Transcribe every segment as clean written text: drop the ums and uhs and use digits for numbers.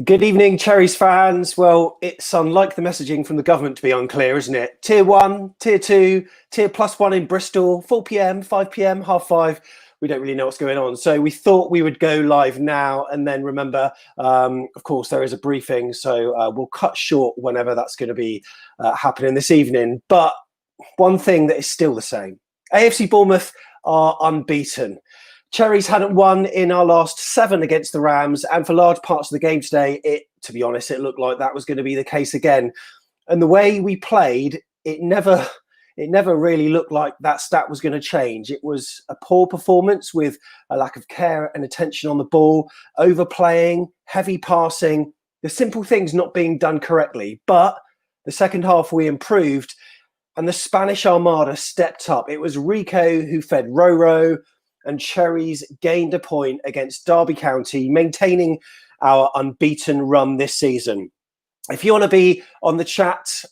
Good evening, Cherries fans. Well, it's unlike the messaging from the government to be unclear, isn't it? Tier 1, Tier 2, Tier +1 in Bristol, 4 p.m, 5 p.m, 5:30. We don't really know what's going on. So we thought we would go live now and then remember, of course, there is a briefing. So we'll cut short whenever that's going to be happening this evening. But one thing that is still the same. AFC Bournemouth are unbeaten. Cherries hadn't won in our last 7 against the Rams, and for large parts of the game today, to be honest, it looked like that was going to be the case again. And the way we played, it never really looked like that stat was going to change. It was a poor performance with a lack of care and attention on the ball, overplaying, heavy passing, the simple things not being done correctly. But the second half we improved, and the Spanish Armada stepped up. It was Rico who fed Roro, and Cherries gained a point against Derby County, maintaining our unbeaten run this season. If you want to be on the chat,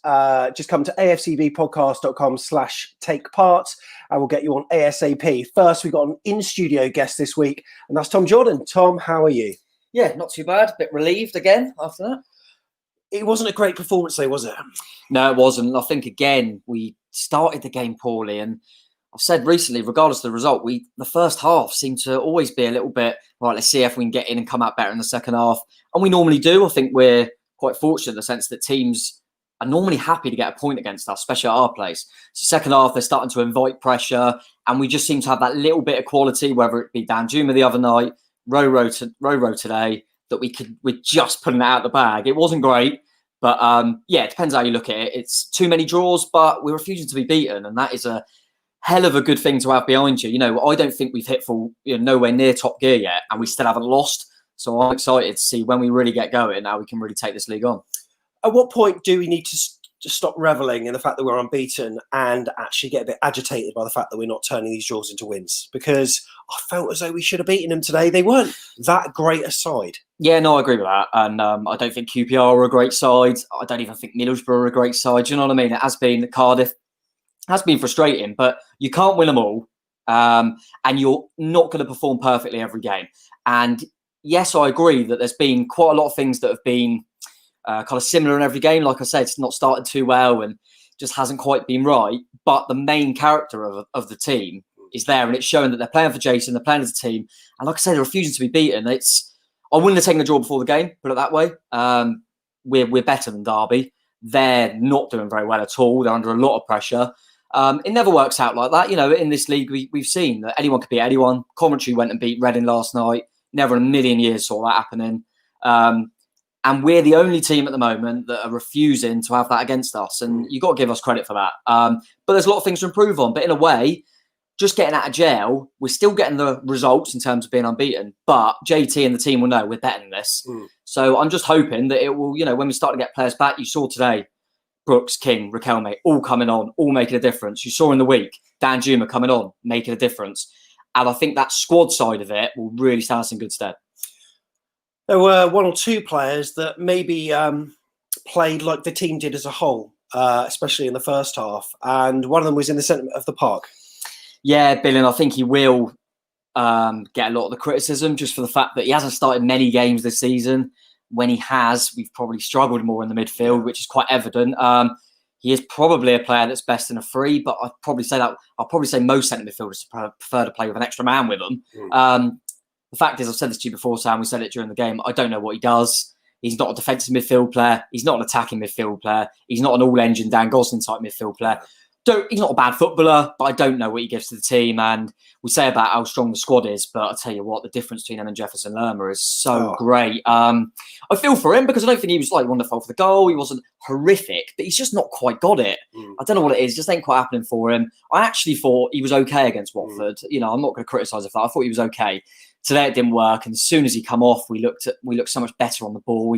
just come to afcbpodcast.com/take part, and we'll get you on ASAP. First, we've got an in-studio guest this week, and that's Tom Jordan. Tom, how are you? Yeah, not too bad. A bit relieved again after that. It wasn't a great performance though, was it? No, it wasn't. I think, again, we started the game poorly, and I've said recently, regardless of the result, the first half seemed to always be a little bit, right, let's see if we can get in and come out better in the second half. And we normally do. I think we're quite fortunate in the sense that teams are normally happy to get a point against us, especially at our place. So second half, they're starting to invite pressure, and we just seem to have that little bit of quality, whether it be Danjuma the other night, Roro today, that we're just putting it out of the bag. It wasn't great, but yeah, it depends how you look at it. It's too many draws, but we're refusing to be beaten, and that is a hell of a good thing to have behind you. You know, I don't think we've hit full, nowhere near top gear yet, and we still haven't lost. So I'm excited to see when we really get going, how we can really take this league on. At what point do we need to stop reveling in the fact that we're unbeaten and actually get a bit agitated by the fact that we're not turning these draws into wins? Because I felt as though we should have beaten them today. They weren't that great a side. Yeah, no, I agree with that. And I don't think QPR are a great side. I don't even think Middlesbrough are a great side. Do you know what I mean? It has been Cardiff. Has been frustrating, but you can't win them all, and you're not going to perform perfectly every game. And yes, I agree that there's been quite a lot of things that have been kind of similar in every game. Like I said, it's not started too well and just hasn't quite been right. But the main character of the team is there, and it's showing that they're playing for Jason, they're playing as a team. And like I said, they're refusing to be beaten. I wouldn't have taken the draw before the game, put it that way. We're better than Derby. They're not doing very well at all. They're under a lot of pressure. It never works out like that. In this league, we've seen that anyone could beat anyone. Coventry went and beat Reading last night. Never in a million years saw that happening. And we're the only team at the moment that are refusing to have that against us. And you've got to give us credit for that. But there's a lot of things to improve on. But in a way, just getting out of jail, we're still getting the results in terms of being unbeaten. But JT and the team will know we're better than this. So I'm just hoping that it will, when we start to get players back, you saw today, Brooks, King, Riquelme, all coming on, all making a difference. You saw in the week, Danjuma coming on, making a difference. And I think that squad side of it will really stand us in good stead. There were 1 or 2 players that maybe played like the team did as a whole, especially in the first half. And one of them was in the centre of the park. Yeah, Bill, and I think he will get a lot of the criticism just for the fact that he hasn't started many games this season. When he has, we've probably struggled more in the midfield, which is quite evident. He is probably a player that's best in a free, but I'll probably say most centre midfielders prefer to play with an extra man with them. The fact is, I've said this to you before, Sam, we said it during the game, I don't know what he does. He's not a defensive midfield player. He's not an attacking midfield player. He's not an all-engine Dan Gosling type midfield player. He's not a bad footballer, but I don't know what he gives to the team. And we say about how strong the squad is, but I'll tell you what, the difference between him and Jefferson Lerma is so great. I feel for him because I don't think he was wonderful for the goal. He wasn't horrific, but he's just not quite got it. I don't know what it is. It just ain't quite happening for him. I actually thought he was okay against Watford. I'm not going to criticise him for that. I thought he was okay. Today it didn't work, and as soon as he come off, we looked so much better on the ball.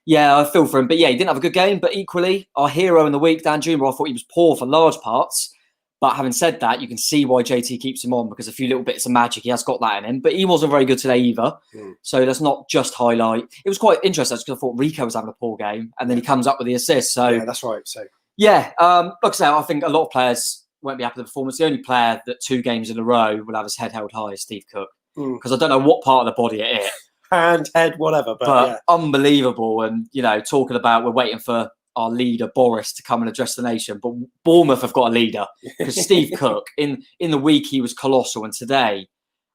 I feel for him. But yeah, he didn't have a good game. But equally, our hero in the week, Danjuma, I thought he was poor for large parts. But having said that, you can see why JT keeps him on, because a few little bits of magic, he has got that in him. But he wasn't very good today either. So that's not just highlight. It was quite interesting because I thought Rico was having a poor game, and then he comes up with the assist. So yeah, that's right. So yeah, like I say, I think a lot of players won't be happy with the performance. The only player that 2 games in a row will have his head held high is Steve Cook, because I don't know what part of the body it is. Hand, head, whatever, but yeah. Unbelievable. And, you know, talking about we're waiting for our leader, Boris, to come and address the nation. But Bournemouth have got a leader, because Steve Cook, in the week, he was colossal. And today,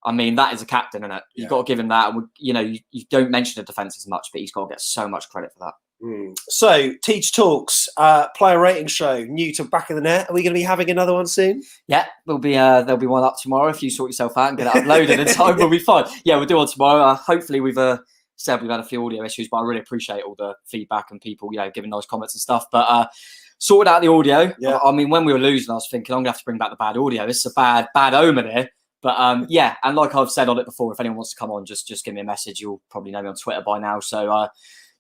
I mean, that is a captain, isn't it? You've got to give him that. And, you know, you don't mention the defence as much, but he's got to get so much credit for that. So, Teach Talks, player rating show, new to Back of the Net. Are we going to be having another one soon? Yeah, there'll be one up tomorrow. If you sort yourself out and get it uploaded in time, we'll be fine. Yeah, we'll do one tomorrow. Hopefully, we've said we've had a few audio issues, but I really appreciate all the feedback and people, you know, giving nice comments and stuff. But sorted out the audio. Yeah. I mean, when we were losing, I was thinking, I'm going to have to bring back the bad audio. This is a bad omen here. But yeah, and like I've said on it before, if anyone wants to come on, just give me a message. You'll probably know me on Twitter by now. So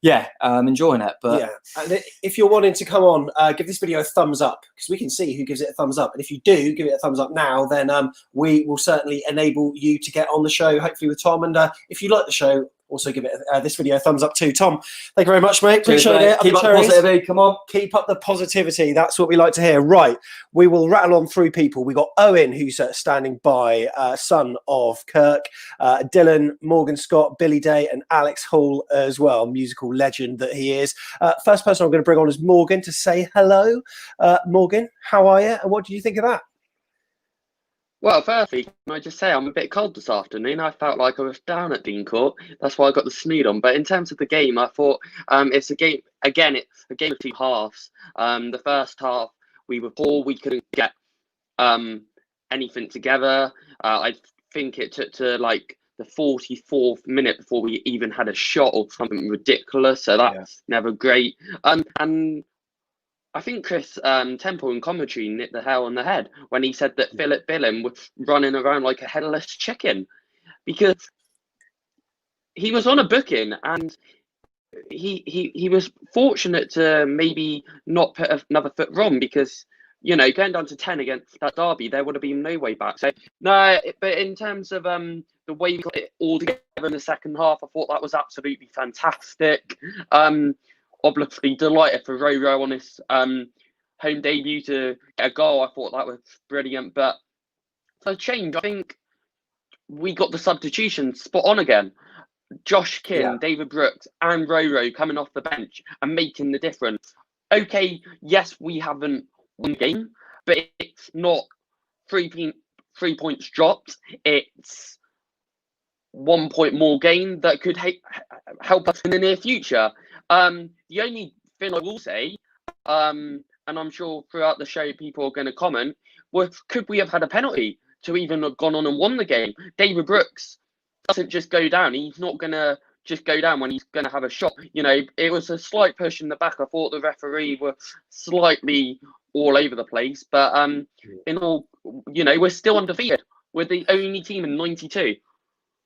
yeah, I'm enjoying it. But yeah, and if you're wanting to come on, give this video a thumbs up, because we can see who gives it a thumbs up. And if you do give it a thumbs up now, then we will certainly enable you to get on the show, hopefully with Tom. And if you like the show, also give it this video a thumbs up too. Tom, thank you very much, mate. Appreciate it. Keep up the positivity. Come on. Keep up the positivity. That's what we like to hear. Right. We will rattle on through people. We got Owen, who's standing by, son of Kirk, Dylan, Morgan Scott, Billy Day, and Alex Hall as well, musical legend that he is. First person I'm going to bring on is Morgan to say hello. Morgan, how are you? And what do you think of that? Well, firstly, can I just say I'm a bit cold this afternoon. I felt like I was down at Dean Court. That's why I got the snood on. But in terms of the game, I thought it's a game, again, it's a game of 2 halves. The first half, we were poor. We couldn't get anything together. I think it took to like the 44th minute before we even had a shot or something ridiculous. So that's never great. And I think Chris Temple in commentary hit the nail on the head when he said that Philip Billing was running around like a headless chicken, because he was on a booking and he was fortunate to maybe not put another foot wrong, because, you know, going down to 10 against that derby, there would have been no way back. So no, but in terms of the way we got it all together in the second half, I thought that was absolutely fantastic. Obviously delighted for Roro on his home debut to get a goal. I thought that was brilliant. But for a change, I think we got the substitution spot on again. Josh King, David Brooks, and Roro coming off the bench and making the difference. Okay, yes, we haven't won the game, but it's not 3 points dropped. It's 1 point more gain that could help us in the near future. The only thing I will say, and I'm sure throughout the show people are going to comment, was could we have had a penalty to even have gone on and won the game? David Brooks doesn't just go down. He's not going to just go down when he's going to have a shot. You know, it was a slight push in the back. I thought the referee were slightly all over the place. But in all, you know, we're still undefeated. We're the only team in 92.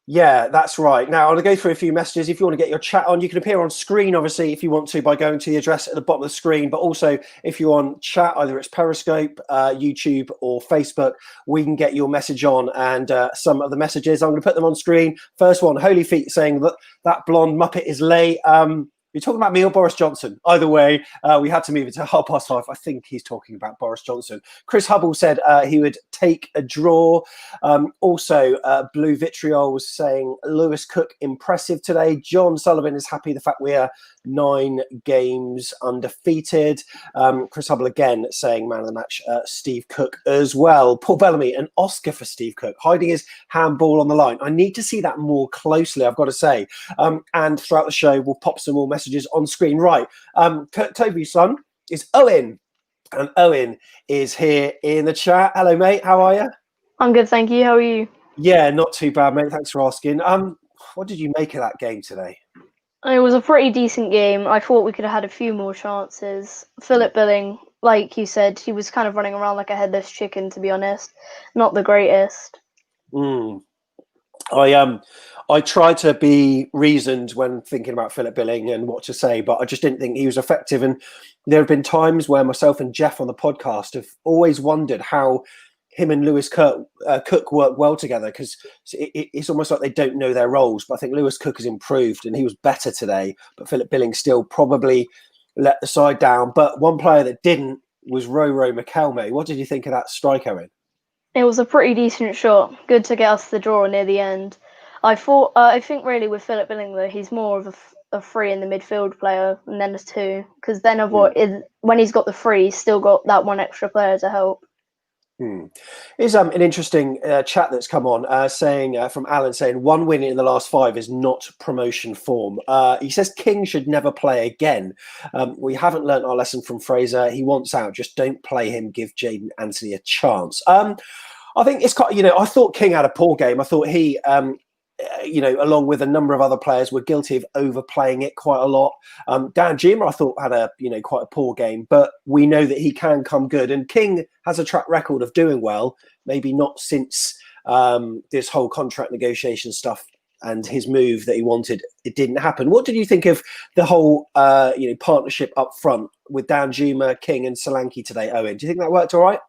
Yeah, that's right. Now, I'm going to go through a few messages. If you want to get your chat on, you can appear on screen, obviously, if you want to, by going to the address at the bottom of the screen. But also, if you're on chat, either it's Periscope, YouTube, or Facebook, we can get your message on. And some of the messages, I'm going to put them on screen. First one, Holy Feet saying that blonde Muppet is late. You're talking about me or Boris Johnson. Either way, we had to move it to 5:30. I think he's talking about Boris Johnson. Chris Hubble said he would take a draw. Also, Blue Vitriol was saying Lewis Cook impressive today. John Sullivan is happy the fact we are 9 games undefeated. Chris Hubble again saying man of the match, Steve Cook as well. Paul Bellamy, an Oscar for Steve Cook, hiding his handball on the line. I need to see that more closely, I've got to say. And throughout the show, we'll pop some more messages on screen. Right. Toby's son is Owen. And Owen is here in the chat. Hello, mate. How are you? I'm good, thank you. How are you? Yeah, not too bad, mate. Thanks for asking. What did you make of that game today? It was a pretty decent game. I thought we could have had a few more chances. Philip Billing, like you said, he was kind of running around like a headless chicken, to be honest. Not the greatest. I try to be reasoned when thinking about Philip Billing and what to say, but I just didn't think he was effective. And there have been times where myself and Jeff on the podcast have always wondered how him and Lewis Cook work well together, because it's almost like they don't know their roles. But I think Lewis Cook has improved and he was better today, but Philip Billing still probably let the side down. But one player that didn't was Rodrigo Riquelme. What did you think of that strike, Owen? It was a pretty decent shot. Good to get us the draw near the end. I think really with Philip Billing though, he's more of a free in the midfield player and then a two, because then when he's got the free, he's still got that one extra player to help. Here's an interesting chat that's come on saying from Alan saying 1 win in the last 5 is not promotion form. He says King should never play again. We haven't learnt our lesson from Fraser. He wants out. Just don't play him. Give Jaden Anthony a chance. I think it's quite, I thought King had a poor game. I thought he, along with a number of other players, were guilty of overplaying it quite a lot. Dan Juma, I thought, had a quite a poor game, but we know that he can come good. And King has a track record of doing well. Maybe not since this whole contract negotiation stuff and his move that he wanted, it didn't happen. What did you think of the whole partnership up front with Dan Juma, King, and Solanke today, Owen? Do you think that worked all right?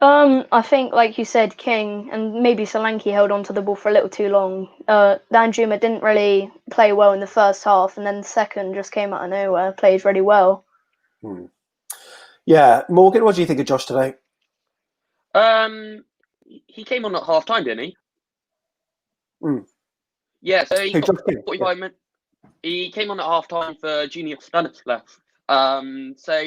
I think, like you said, King and maybe Solanke held on to the ball for a little too long. Dan Juma didn't really play well in the first half, and then the second just came out of nowhere, played really well. Yeah, Morgan, what do you think of Josh today? He came on at half time, didn't he? Yeah, so he got 45 minutes. He came on at half time for Junior Stanislas. So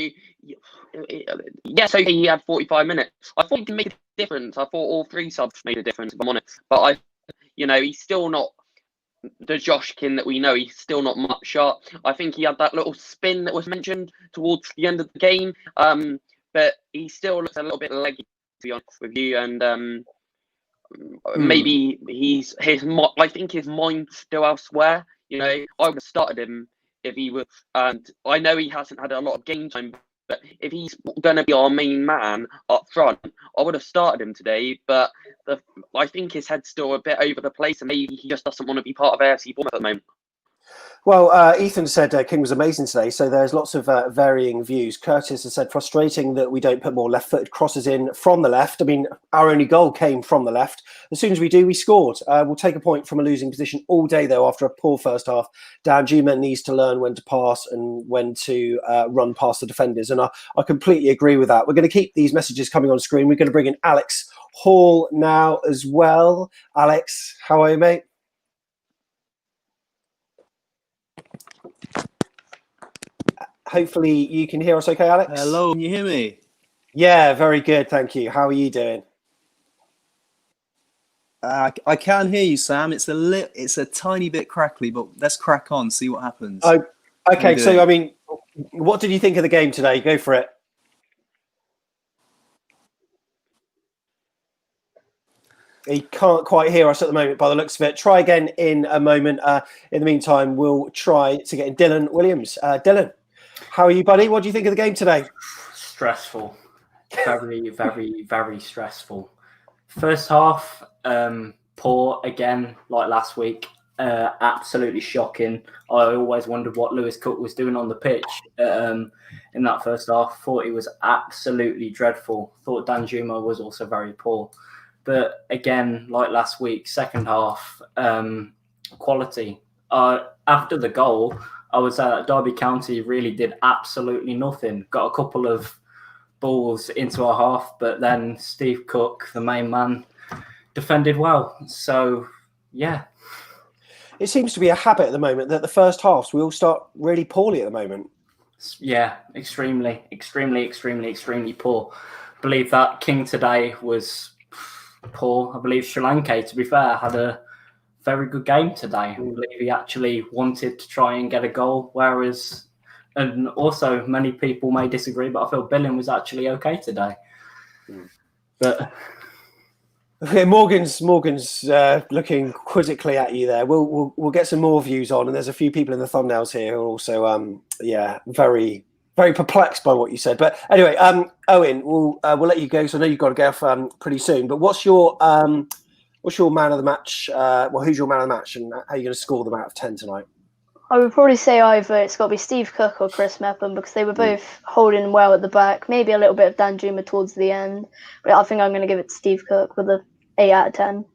he had 45 minutes. I thought he could make a difference. I thought all 3 subs made a difference, if I'm honest. But he's still not the Josh King that we know. He's still not much sharp. I think he had that little spin that was mentioned towards the end of the game. But he still looks a little bit leggy, to be honest with you. And maybe I think his mind's still elsewhere. I would have started him if he was, and I know he hasn't had a lot of game time, but if he's going to be our main man up front, I would have started him today. But I think his head's still a bit over the place, and maybe he just doesn't want to be part of AFC Bournemouth at the moment. Well, Ethan said King was amazing today, so there's lots of varying views. Curtis has said frustrating that we don't put more left-footed crosses in from the left. I mean, our only goal came from the left. As soon as we do, we scored. We'll take a point from a losing position all day, though, after a poor first half. Dan Juma needs to learn when to pass and when to run past the defenders, and I completely agree with that. We're going to keep these messages coming on screen. We're going to bring in Alex Hall now as well. Alex, how are you, mate? Hopefully you can hear us okay, Alex? Hello, can you hear me? Yeah, very good, thank you. How are you doing? I can hear you, Sam. It's a tiny bit crackly, but let's crack on, see what happens. Oh, okay, so, I mean, what did you think of the game today? Go for it. He can't quite hear us at the moment by the looks of it. Try again in a moment. In the meantime, we'll try to get in Dylan Williams. Dylan, how are you, buddy? What do you think of the game today? Stressful. Very, very, very stressful. First half, poor again, like last week. Absolutely shocking. I always wondered what Lewis Cook was doing on the pitch in that first half. Thought he was absolutely dreadful. Thought Dan Juma was also very poor. But again, like last week, second half, quality. After the goal, I would say that Derby County really did absolutely nothing. Got a couple of balls into our half, but then Steve Cook, the main man, defended well. So, yeah. It seems to be a habit at the moment that the first halves we all start really poorly at the moment. Yeah, extremely poor. I believe that King today was poor. I believe Solanke, to be fair, had a very good game today. I believe he actually wanted to try and get a goal, whereas, and also many people may disagree, but I feel Billing was actually okay today. But okay, Morgan's looking quizzically at you there. We'll get some more views on, and there's a few people in the thumbnails here who are also very very perplexed by what you said. But anyway, Owen, we'll let you go. So I know you've got to go off pretty soon. But what's your man of the match? Who's your man of the match, and how are you going to score them out of 10 tonight? I would probably say either it's got to be Steve Cook or Chris Mepham, because they were both holding well at the back. Maybe a little bit of Dan Juma towards the end, but I think I'm going to give it to Steve Cook with a 8 out of 10.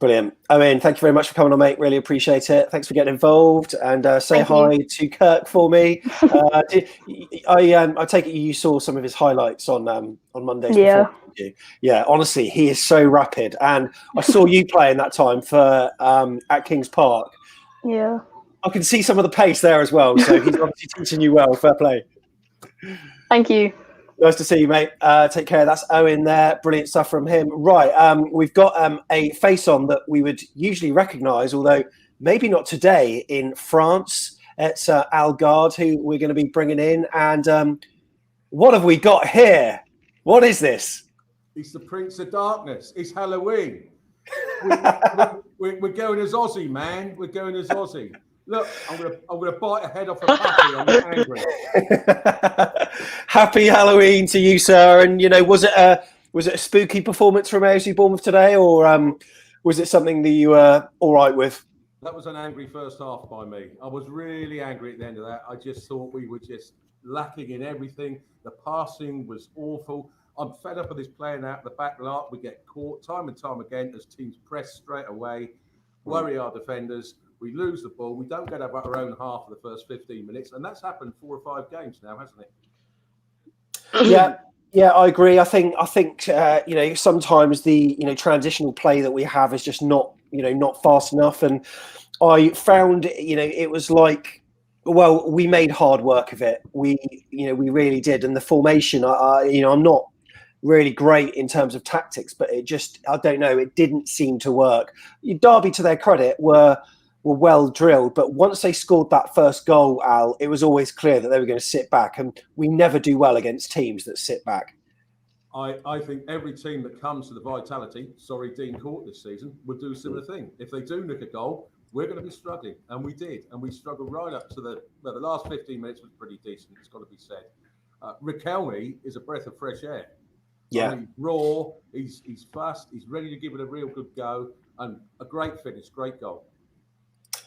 Brilliant. Owen, thank you very much for coming on, mate. Really appreciate it. Thanks for getting involved, and say Thank hi you. to Kirk for me. I take it you saw some of his highlights on Monday's Yeah. performance, didn't you? Yeah, honestly, he is so rapid, and I saw you playing that time for at Kings Park. Yeah. I can see some of the pace there as well. So he's obviously teaching you well. Fair play. Thank you. Nice to see you, mate. Take care. That's Owen there. Brilliant stuff from him. Right. We've got a face on that we would usually recognise, although maybe not today, in France. It's Algard, who we're going to be bringing in. And what have we got here? What is this? He's the Prince of Darkness. It's Halloween. We're going as Aussie, man. We're going as Aussie. Look, I'm gonna bite a head off a puppy. I'm angry. Happy Halloween to you, sir. And was it a spooky performance from AFC Bournemouth today, or was it something that you were all right with? That was an angry first half by me. I was really angry at the end of that. I just thought we were just lacking in everything. The passing was awful. I'm fed up with this playing out the back lot. We get caught time and time again as teams press straight away, worry our defenders. We lose the ball. We don't get our own half of the first 15 minutes. And that's happened 4 or 5 games now, hasn't it? Yeah, I agree. I think sometimes the transitional play that we have is just not fast enough. And I found it was like, well, we made hard work of it. We really did. And the formation, I'm not really great in terms of tactics, but it just, I don't know, it didn't seem to work. Derby, to their credit, were well drilled, but once they scored that first goal, Al, it was always clear that they were going to sit back, and we never do well against teams that sit back. I think every team that comes to the Vitality, Dean Court this season, would do a similar thing. If they do nick a goal, we're going to be struggling, and we did, and we struggled right up to the last 15 minutes was pretty decent. It's got to be said. Riquelme is a breath of fresh air. Yeah, I mean, raw. He's fast. He's ready to give it a real good go, and a great finish, great goal.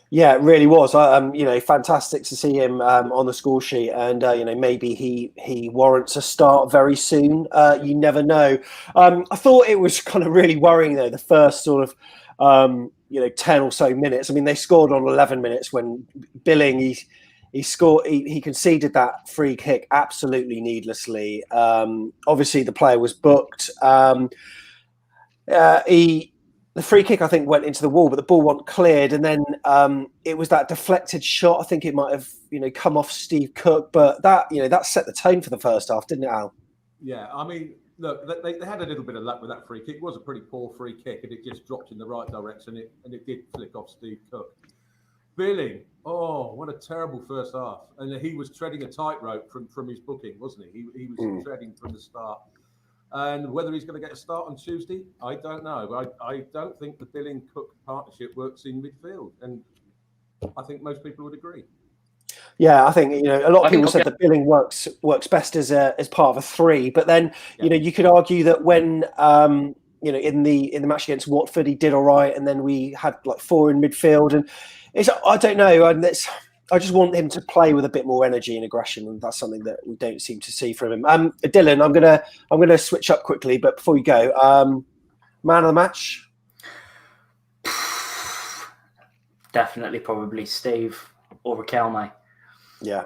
Yeah, it really was. Fantastic to see him on the score sheet, and maybe he warrants a start very soon. You never know. I thought it was kind of really worrying though, the first sort of 10 or so minutes. I mean, they scored on 11 minutes when Billing he scored. He conceded that free kick absolutely needlessly. Obviously, the player was booked. The free kick, I think, went into the wall, but the ball wasn't cleared. And then it was that deflected shot. I think it might have, come off Steve Cook. But that set the tone for the first half, didn't it, Al? Yeah, I mean, look, they had a little bit of luck with that free kick. It was a pretty poor free kick, and it just dropped in the right direction. And it did flick off Steve Cook. Billing, oh, what a terrible first half. And he was treading a tightrope from his booking, wasn't he? He was treading from the start. And whether he's going to get a start on Tuesday, I don't know. I don't think the Billing-Cook partnership works in midfield. And I think most people would agree. Yeah, I think a lot of people said that Billing works best as part of a 3. But then you could argue that when in the match against Watford he did all right, and then we had like 4 in midfield, and I don't know, and I just want him to play with a bit more energy and aggression, and that's something that we don't seem to see from him. Dylan, I'm gonna switch up quickly, but before you go, man of the match. Definitely, probably Steve or Riquelme. Yeah.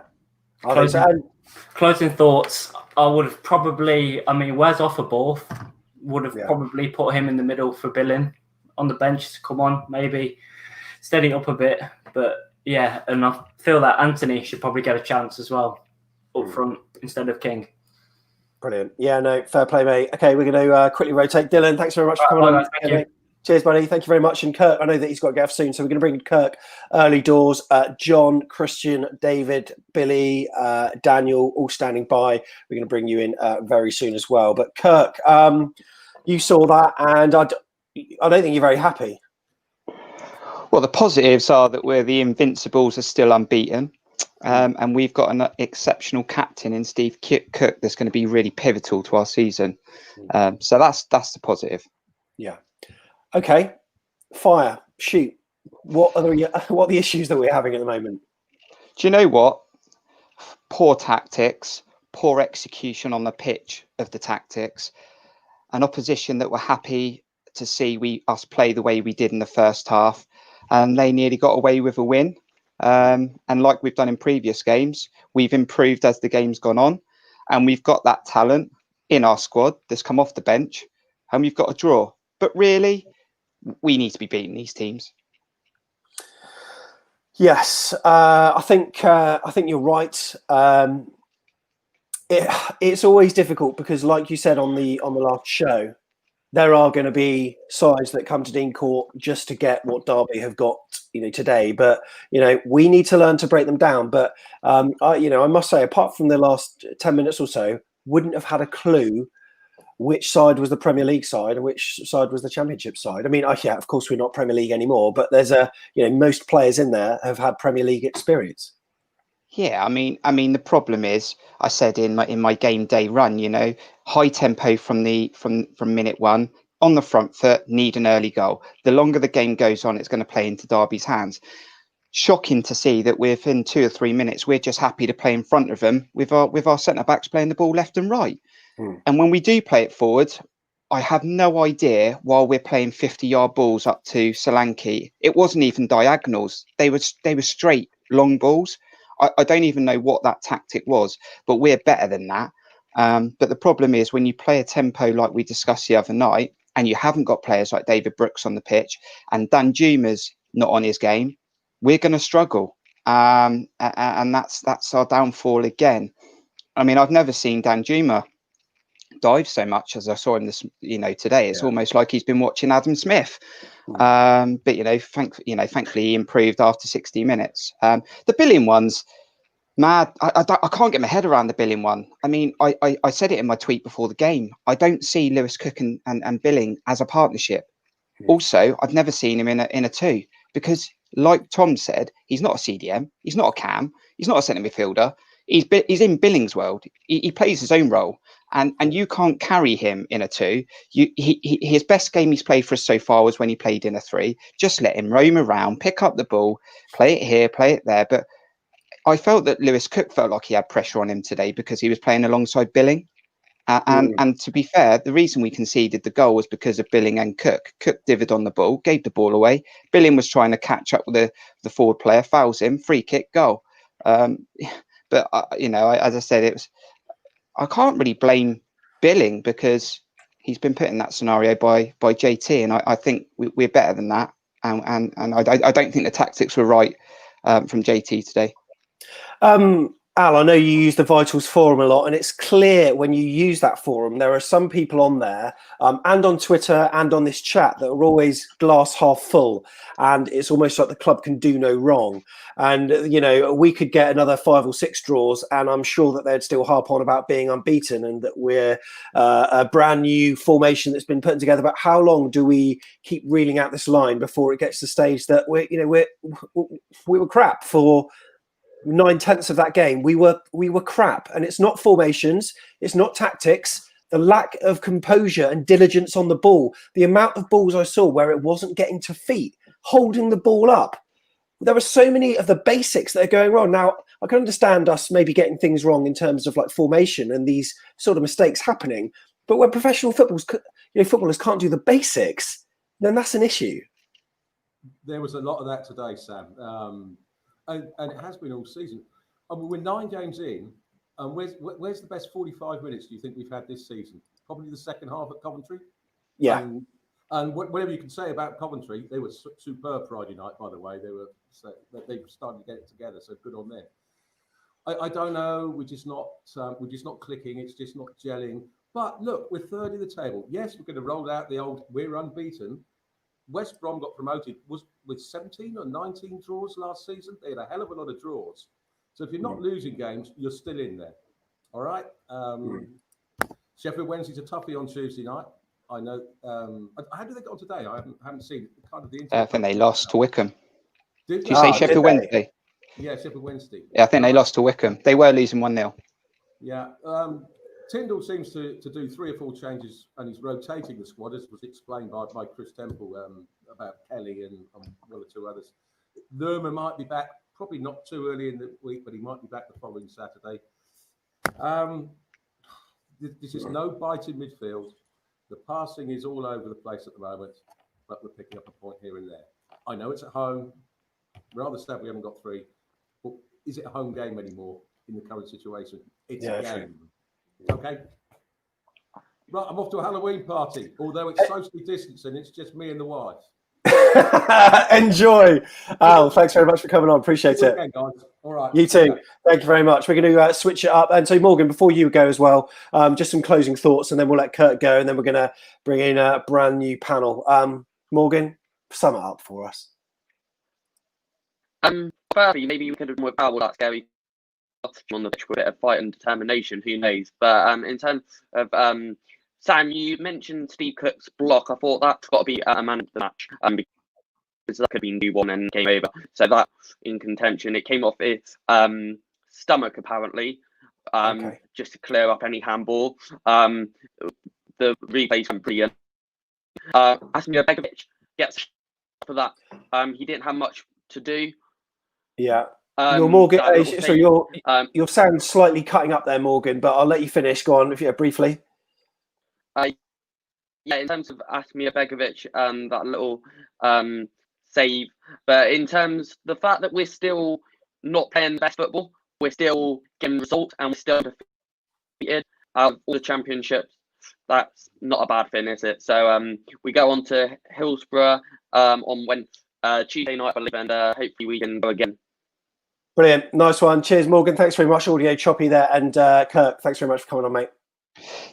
Closing thoughts. I would have probably. I mean, where's Offerborth? Would have probably put him in the middle for Billing on the bench to come on, maybe steady up a bit, but. Yeah, and I feel that Anthony should probably get a chance as well up front instead of King. Brilliant. Yeah, no, fair play, mate. Okay, we're going to quickly rotate. Dylan, thanks very much for coming on. Thank you. Cheers, buddy. Thank you very much. And Kirk, I know that he's got to get off soon, so we're going to bring in Kirk early doors. John, Christian, David, Billy, Daniel, all standing by. We're going to bring you in very soon as well. But Kirk, you saw that, and I don't think you're very happy. Well, the positives are that the Invincibles are still unbeaten, and we've got an exceptional captain in Steve Cook that's going to be really pivotal to our season. So that's the positive. Yeah. Okay. Fire. Shoot. What are the issues that we're having at the moment? Do you know what? Poor tactics, poor execution on the pitch of the tactics, an opposition that were happy to see us play the way we did in the first half, and they nearly got away with a win. And like we've done in previous games, we've improved as the game's gone on, and we've got that talent in our squad that's come off the bench, and we've got a draw. But really, we need to be beating these teams. Yes, I think you're right. It's always difficult because, like you said on the last show, there are going to be sides that come to Dean Court just to get what Derby have got, today. But we need to learn to break them down. But I must say, apart from the last 10 minutes or so, wouldn't have had a clue which side was the Premier League side and which side was the Championship side. I mean, of course, we're not Premier League anymore, but there's most players in there have had Premier League experience. Yeah, I mean, the problem is, I said in my game day run, high tempo from minute one, on the front foot, need an early goal. The longer the game goes on, it's going to play into Derby's hands. Shocking to see that within 2 or 3 minutes, we're just happy to play in front of them with our centre backs playing the ball left and right. And when we do play it forward, I have no idea while we're playing 50-yard balls up to Solanke. It wasn't even diagonals. They were straight long balls. I don't even know what that tactic was, but we're better than that. But the problem is when you play a tempo like we discussed the other night, and you haven't got players like David Brooks on the pitch, and Dan Juma's not on his game, we're going to struggle. And that's our downfall again. I mean, I've never seen Dan Juma dive so much as I saw him today. It's almost like he's been watching Adam Smith. But thankfully he improved after 60 minutes. The Billing one's mad. I can't get my head around the Billing one. I mean, I said it in my tweet before the game. I don't see Lewis Cook and Billing as a partnership. Also, I've never seen him in a two, because like Tom said, he's not a CDM, he's not a cam, he's not a centre midfielder. He's in Billing's world. He plays his own role, and you can't carry him in a two. His best game he's played for us so far was when he played in a three. Just let him roam around, pick up the ball, play it here, play it there. But I felt that Lewis Cook felt like he had pressure on him today because he was playing alongside Billing. And to be fair, the reason we conceded the goal was because of Billing and Cook. Cook divid on the ball, gave the ball away. Billing was trying to catch up with the forward player, fouls him, free kick, goal. But as I said, I can't really blame Billing because he's been put in that scenario by JT, and I think we're better than that. And I don't think the tactics were right from JT today. Al, I know you use the Vitals forum a lot, and it's clear when you use that forum, there are some people on there and on Twitter and on this chat that are always glass half full, and it's almost like the club can do no wrong. And, we could get another 5 or 6 draws, and I'm sure that they'd still harp on about being unbeaten and that we're a brand new formation that's been put together. But how long do we keep reeling out this line before it gets to the stage that we were crap for 9/10 of that game? We were crap, and it's not formations, it's not tactics. The lack of composure and diligence on the ball, the amount of balls I saw where it wasn't getting to feet, holding the ball up. There are so many of the basics that are going wrong. Now, I can understand us maybe getting things wrong in terms of like formation and these sort of mistakes happening, but when professional footballers can't do the basics, then that's an issue. There was a lot of that today, Sam. And it has been all season. I mean, we're 9 games in, and where's the best 45 minutes do you think we've had this season? Probably the second half at Coventry. Yeah. And whatever you can say about Coventry, they were superb Friday night. By the way, they were starting to get it together. So good on them. I don't know. We're just not clicking. It's just not gelling. But look, we're third in the table. Yes, we're going to roll out the old "we're unbeaten." West Brom got promoted with 17 or 19 draws last season. They had a hell of a lot of draws. So if you're not losing games, you're still in there. All right. Sheffield Wednesday's a toughie on Tuesday night. I know. How did they get on today? I haven't seen kind of the. I think they lost to Wickham. Did you say Sheffield Wednesday? Yeah, Sheffield Wednesday. Yeah, I think they lost to Wickham. They were losing 1-0. Yeah. Tyndall seems to do 3 or 4 changes, and he's rotating the squad, as was explained by Chris Temple about Kelly and 1 or 2 others. Lerma might be back, probably not too early in the week, but he might be back the following Saturday. There's just no bite in midfield. The passing is all over the place at the moment, but we're picking up a point here and there. I know it's at home. Rather sad we haven't got 3. But is it a home game anymore in the current situation? It's a game. Okay. Right, I'm off to a Halloween party. Although it's socially distancing, it's just me and the wife. Enjoy. Al, thanks very much for coming on. Appreciate it. Okay, guys. All right. You too. Okay. Thank you very much. We're going to switch it up. And so, Morgan, before you go as well, just some closing thoughts, and then we'll let Kurt go, and then we're going to bring in a brand new panel. Morgan, sum it up for us. Firstly, maybe we could have done without all that scary on the pitch with a bit of fight and determination. Who knows? But in terms of Sam, you mentioned Steve Cook's block. I thought that's got to be a man of the match. Because that could have been 2-1 and game over. So that in contention. It came off his stomach apparently, just to clear up any handball. The replays were brilliant. Asmir Begovic gets for that. He didn't have much to do. Yeah. Your Morgan, so your sound slightly cutting up there, Morgan. But I'll let you finish. Go on, if you briefly. Yeah, in terms of Asmir Begovic, that little save, but in terms the fact that we're still not playing the best football, we're still getting results, and we're still defeated out of all the championships. That's not a bad thing, is it? So we go on to Hillsborough on Tuesday night, I believe, and hopefully we can go again. Brilliant, nice one. Cheers, Morgan. Thanks very much. Audio choppy there, and Kirk, thanks very much for coming on, mate.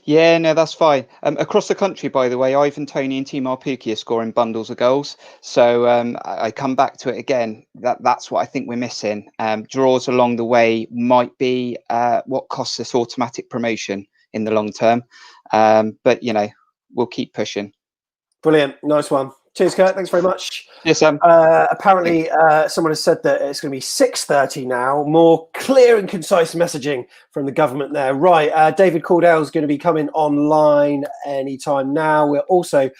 Yeah, no, that's fine. Across the country, by the way, Ivan Toney and Timar Pukki are scoring bundles of goals. So I come back to it again. That's what I think we're missing. Draws along the way might be what costs us automatic promotion in the long term. But, you know, we'll keep pushing. Brilliant. Nice one. Cheers, Kurt. Thanks very much. Yes, Sam. Apparently, someone has said that it's going to be 6:30 now. More clear and concise messaging from the government there. Right. David Cordell is going to be coming online anytime now. We're also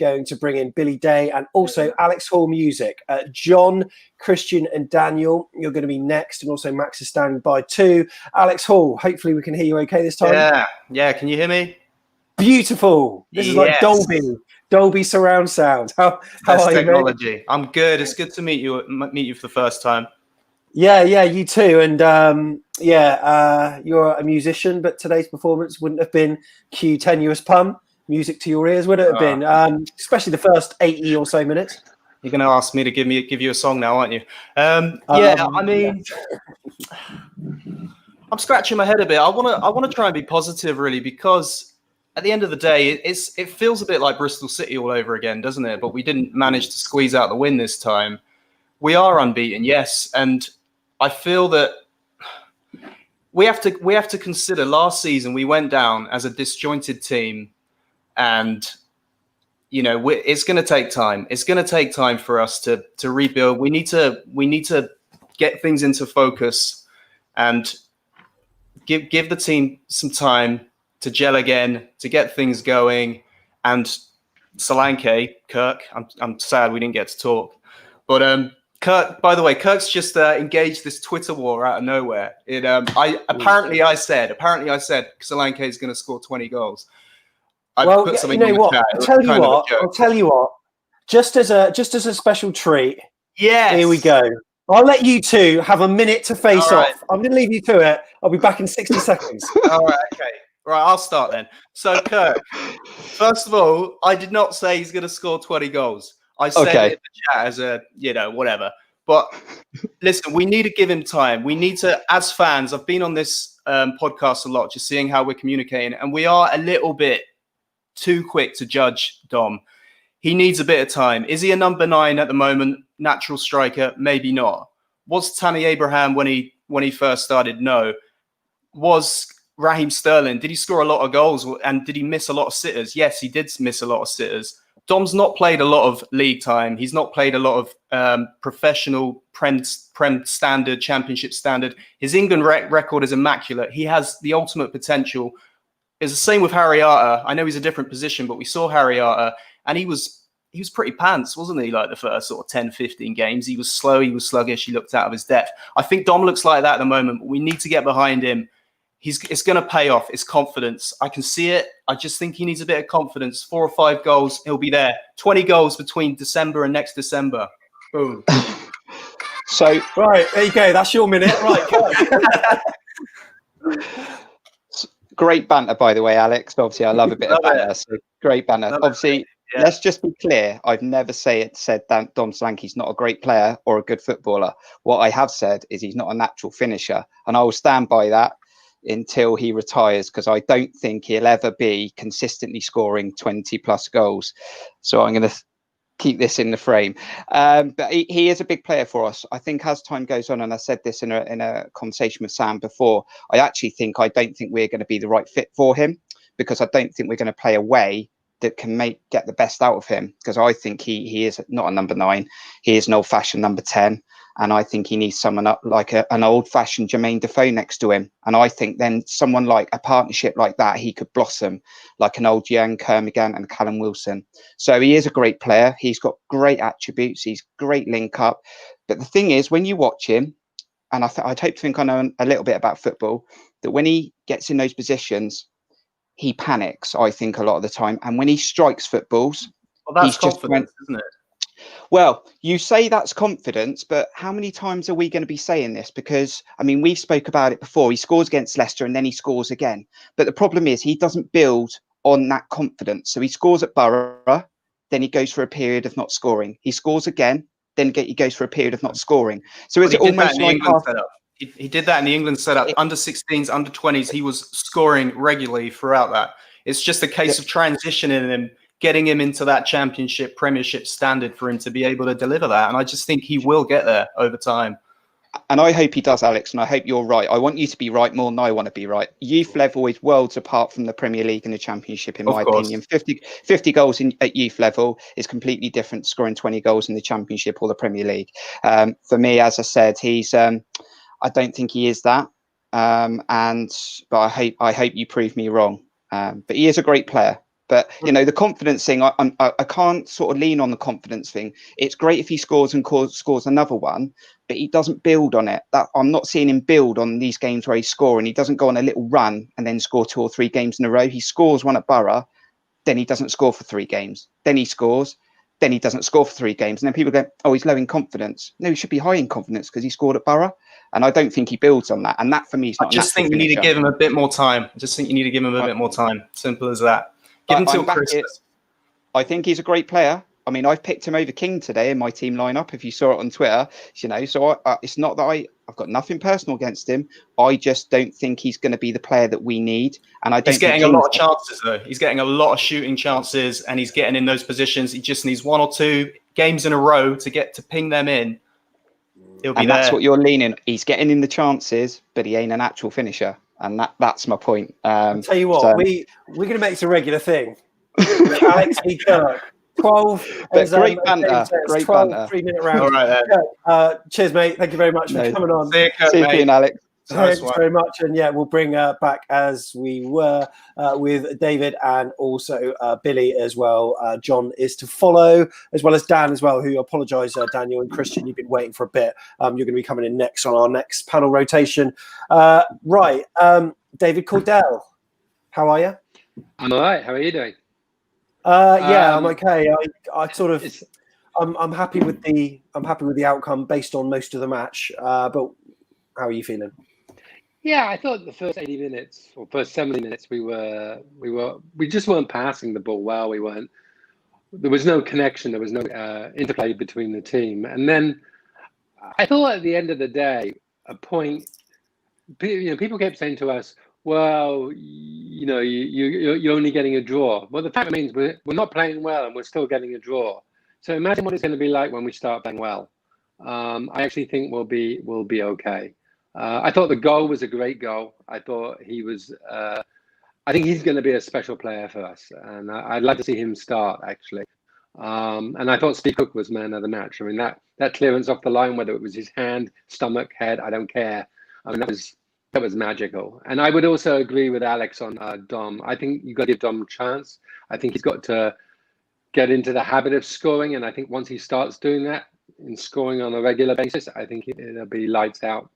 going to bring in Billy Day and also Alex Hall Music. John, Christian and Daniel, you're going to be next. And also Max is standing by too. Alex Hall, hopefully we can hear you okay this time. Yeah. Can you hear me? Beautiful. This is like Dolby surround sound. How are technology. you, mate? I'm good. It's good to meet you for the first time. Yeah, you too. And you're a musician, but today's performance wouldn't have been cue tenuous pun, music to your ears, would it have been? Especially the first 80 or so minutes. You're going to ask me to give you a song now, aren't you? I mean, I'm scratching my head a bit. I want to try and be positive, really, because at the end of the day, it feels a bit like Bristol City all over again, doesn't it? But we didn't manage to squeeze out the win this time. We are unbeaten, yes, and I feel that we have to consider last season we went down as a disjointed team, and you know it's going to take time. It's going to take time for us to rebuild. We need to get things into focus and give the team some time to gel again, to get things going. And Solanke, Kirk, I'm sad we didn't get to talk. But Kirk, by the way, Kirk's just engaged this Twitter war out of nowhere. Apparently I said Solanke is going to score 20 goals. I'll tell you what. Just as a special treat. Yes. Here we go. I'll let you two have a minute to face off. I'm going to leave you to it. I'll be back in 60 seconds. All right, okay. Right, I'll start then. So, Kirk, first of all, I did not say he's going to score 20 goals. I said it in the chat as a, whatever. But listen, we need to give him time. We need to, as fans, I've been on this podcast a lot, just seeing how we're communicating, and we are a little bit too quick to judge Dom. He needs a bit of time. Is he a number 9 at the moment? Natural striker? Maybe not. Was Tammy Abraham when he first started? No. Was Raheem Sterling, did he score a lot of goals and did he miss a lot of sitters? Yes, he did miss a lot of sitters. Dom's not played a lot of league time. He's not played a lot of professional Prem standard, championship standard. His England record is immaculate. He has the ultimate potential. It's the same with Harry Arter. I know he's a different position, but we saw Harry Arter and he was pretty pants, wasn't he? Like the first sort of 10, 15 games. He was slow, he was sluggish, he looked out of his depth. I think Dom looks like that at the moment, but we need to get behind him. it's going to pay off. It's confidence. I can see it. I just think he needs a bit of confidence. 4 or 5 goals, he'll be there. 20 goals between December and next December. Boom. So right, there you go. That's your minute. Right, go. Great banter, by the way, Alex. Obviously, I love a bit of banter. So great banter. Obviously, let's just be clear. I've never said that Dom Solanke's not a great player or a good footballer. What I have said is he's not a natural finisher, and I will stand by that until he retires, because I don't think he'll ever be consistently scoring 20 plus goals. So I'm going to keep this in the frame. But he is a big player for us. I think as time goes on, and I said this in a conversation with Sam before, I don't think we're going to be the right fit for him, because I don't think we're going to play a way that can get the best out of him, because I think he is not a number 9. He is an old-fashioned number 10. And I think he needs someone up like an old-fashioned Jermaine Defoe next to him. And I think then someone like a partnership like that, he could blossom like an old Jan Kermigan and Callum Wilson. So he is a great player. He's got great attributes. He's great link up. But the thing is, when you watch him, and I'd hope to think I know a little bit about football, that when he gets in those positions, he panics, I think, a lot of the time. And when he strikes footballs, well, that's confidence, isn't it? Well, you say that's confidence, but how many times are we going to be saying this? Because, I mean, we've spoke about it before. He scores against Leicester and then he scores again. But the problem is he doesn't build on that confidence. So he scores at Borough, then he goes for a period of not scoring. He scores again, then he goes for a period of not scoring. So is it almost like he did that in the England setup. Under 16s, under 20s, he was scoring regularly throughout that. It's just a case of transitioning him, getting him into that championship, premiership standard for him to be able to deliver that. And I just think he will get there over time. And I hope he does, Alex, and I hope you're right. I want you to be right more than I want to be right. Youth level is worlds apart from the Premier League and the Championship, in my opinion. 50 goals at youth level is completely different to scoring 20 goals in the Championship or the Premier League. For me, as I said, he's I don't think he is that. But I hope you prove me wrong. But he is a great player. But, you know, the confidence thing, I can't sort of lean on the confidence thing. It's great if he scores and scores another one, but he doesn't build on it. I'm not seeing him build on these games where he's scoring. He doesn't go on a little run and then score 2 or 3 games in a row. He scores one at Borough, then he doesn't score for 3 games. Then he scores, then he doesn't score for 3 games. And then people go, oh, he's low in confidence. No, he should be high in confidence because he scored at Borough. And I don't think he builds on that. And that, for me, is not. I just think you need to give him a bit more time. Simple as that. Give him till Christmas. I think he's a great player. I mean, I've picked him over King today in my team lineup. If you saw it on Twitter, you know, so it's not that I've got nothing personal against him. I just don't think he's going to be the player that we need. And I don't. He's getting a lot of chances though. He's getting a lot of shooting chances, and he's getting in those positions. He just needs 1 or 2 games in a row to ping them in. He'll be there. That's what you're leaning. He's getting in the chances, but he ain't an actual finisher. And that's my point. I'll tell you what, we're going to make this a regular thing. Alex v. Kirk. 12. Great banter. Great 12 banter. 3-minute rounds. All right, then. Cheers, mate. Thank you very much for coming on. See you, Kirk, See you, Alex. Thanks very much. And yeah, we'll bring back as we were with David and also Billy as well. John is to follow, as well as Dan as well, who apologise, Daniel and Christian. You've been waiting for a bit. You're going to be coming in next on our next panel rotation. Right. David Cordell, how are you? I'm all right. How are you doing? Yeah, I'm okay. I sort of, I'm happy with the outcome based on most of the match. But how are you feeling? Yeah, I thought the first 80 minutes or first 70 minutes we just weren't passing the ball well. There was no connection. There was no interplay between the team. And then I thought at the end of the day, a point. People kept saying to us, "Well, you're only getting a draw." Well, the fact remains we're not playing well, and we're still getting a draw. So imagine what it's going to be like when we start playing well. I actually think we'll be okay. I thought the goal was a great goal. I thought he was. I think he's going to be a special player for us, and I'd like to see him start actually. And I thought Steve Cook was man of the match. I mean that clearance off the line, whether it was his hand, stomach, head, I don't care. I mean that was magical. And I would also agree with Alex on Dom. I think you've got to give Dom a chance. I think he's got to get into the habit of scoring, and I think once he starts doing that and scoring on a regular basis, I think it'll be lights out.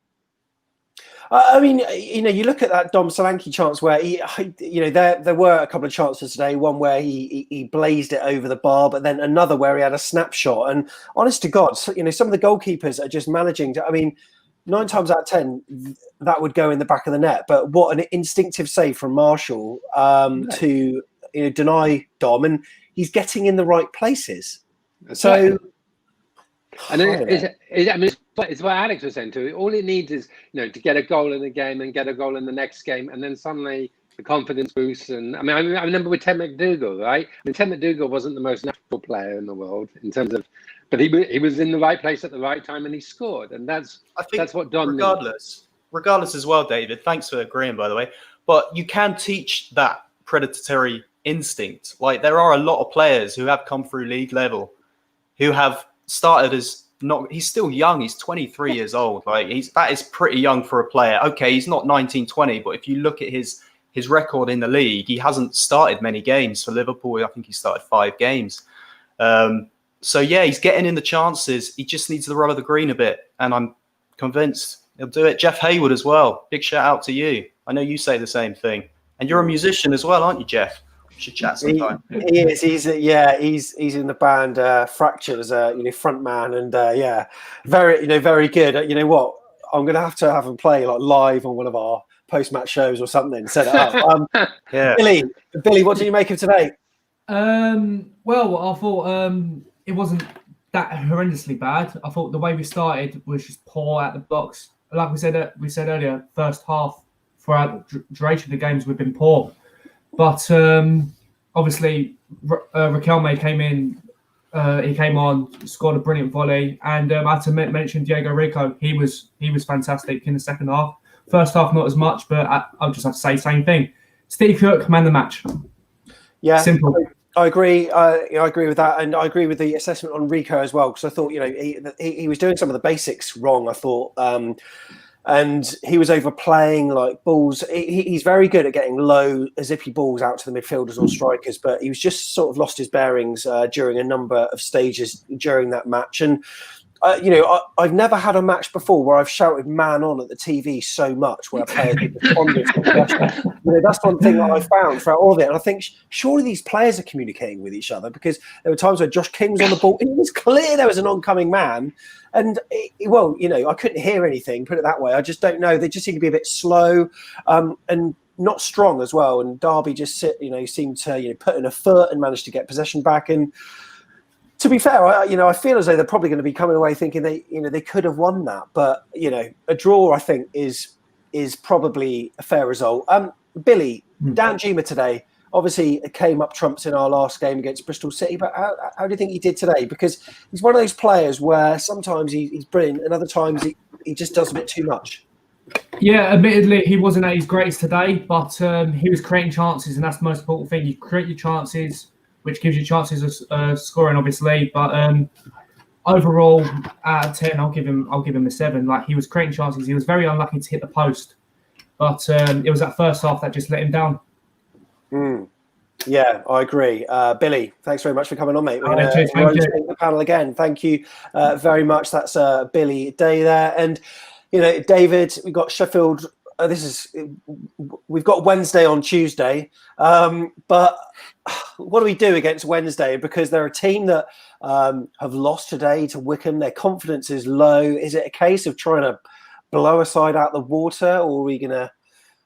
I mean, you look at that Dom Solanke chance where there were a couple of chances today. One where he blazed it over the bar, but then another where he had a snapshot. And honest to God, some of the goalkeepers are just managing to. I mean, 9 times out of 10, that would go in the back of the net. But what an instinctive save from Marshall to deny Dom, and he's getting in the right places. So. And it's what Alex was saying too. All it needs is to get a goal in the game and get a goal in the next game, and then suddenly the confidence boosts. And I remember with Ted McDougall, right? I mean, Ted McDougall wasn't the most natural player in the world in terms of, but he was in the right place at the right time and he scored. And that's what Don. Regardless as well, David. Thanks for agreeing, by the way. But you can teach that predatory instinct. Like there are a lot of players who have come through league level, who have started as he's still young. He's 23 years old. Like that is pretty young for a player. Okay, he's not 19, 20, but if you look at his record in the league, he hasn't started many games for Liverpool. I think he started 5 games. So yeah, he's getting in the chances. He just needs the rub of the green a bit, and I'm convinced he'll do it. Jeff Hayward as well. Big shout out to you. I know you say the same thing, and you're a musician as well, aren't you, Jeff? Should chat sometime. He is. He's in the band Fracture as a front man, and very good. You know what? I'm gonna have to have him play like live on one of our post-match shows or something. Set it up. Yeah. Billy, what do you make of today? Well, I thought it wasn't that horrendously bad. I thought the way we started was just poor at the box. Like we said earlier, first half throughout the duration of the games we've been poor. But obviously, Riquelme came in. He came on, scored a brilliant volley, and I had to mention Diego Rico. He was fantastic in the second half. First half, not as much, but I'll just have to say same thing. Steve Cook, man the match. Yeah, simple. I agree. I agree with that, and I agree with the assessment on Rico as well, because I thought he was doing some of the basics wrong. I thought. And he was overplaying like balls. He's very good at getting low, zippy balls out to the midfielders or strikers, but he was just sort of lost his bearings during a number of stages during that match. And I've never had a match before where I've shouted "man on" at the TV so much, where a player responded to pressure. That's one thing that I found throughout all of it. And I think surely these players are communicating with each other, because there were times where Josh King was on the ball. It was clear there was an oncoming man. And, I couldn't hear anything, put it that way. I just don't know. They just seem to be a bit slow and not strong as well. And Derby just seemed to put in a foot and managed to get possession back. And to be fair, I feel as though they're probably going to be coming away thinking they could have won that. But, a draw, I think, is probably a fair result. Billy, Dan Juma today, obviously came up trumps in our last game against Bristol City, but how do you think he did today? Because he's one of those players where sometimes he's brilliant and other times he just does a bit too much. Yeah, admittedly, he wasn't at his greatest today, but he was creating chances, and that's the most important thing. You create your chances, which gives you chances of scoring, obviously. But overall, out of 10, I'll give him a 7. Like, he was creating chances. He was very unlucky to hit the post, but it was that first half that just let him down. Yeah, I agree. Billy, thanks very much for coming on, mate. We're going to rotate the panel again. Thank you very much. That's Billy Day there. And, David, we've got Sheffield. We've got Wednesday on Tuesday. But what do we do against Wednesday? Because they're a team that have lost today to Wycombe. Their confidence is low. Is it a case of trying to blow a side out the water, or are we going to...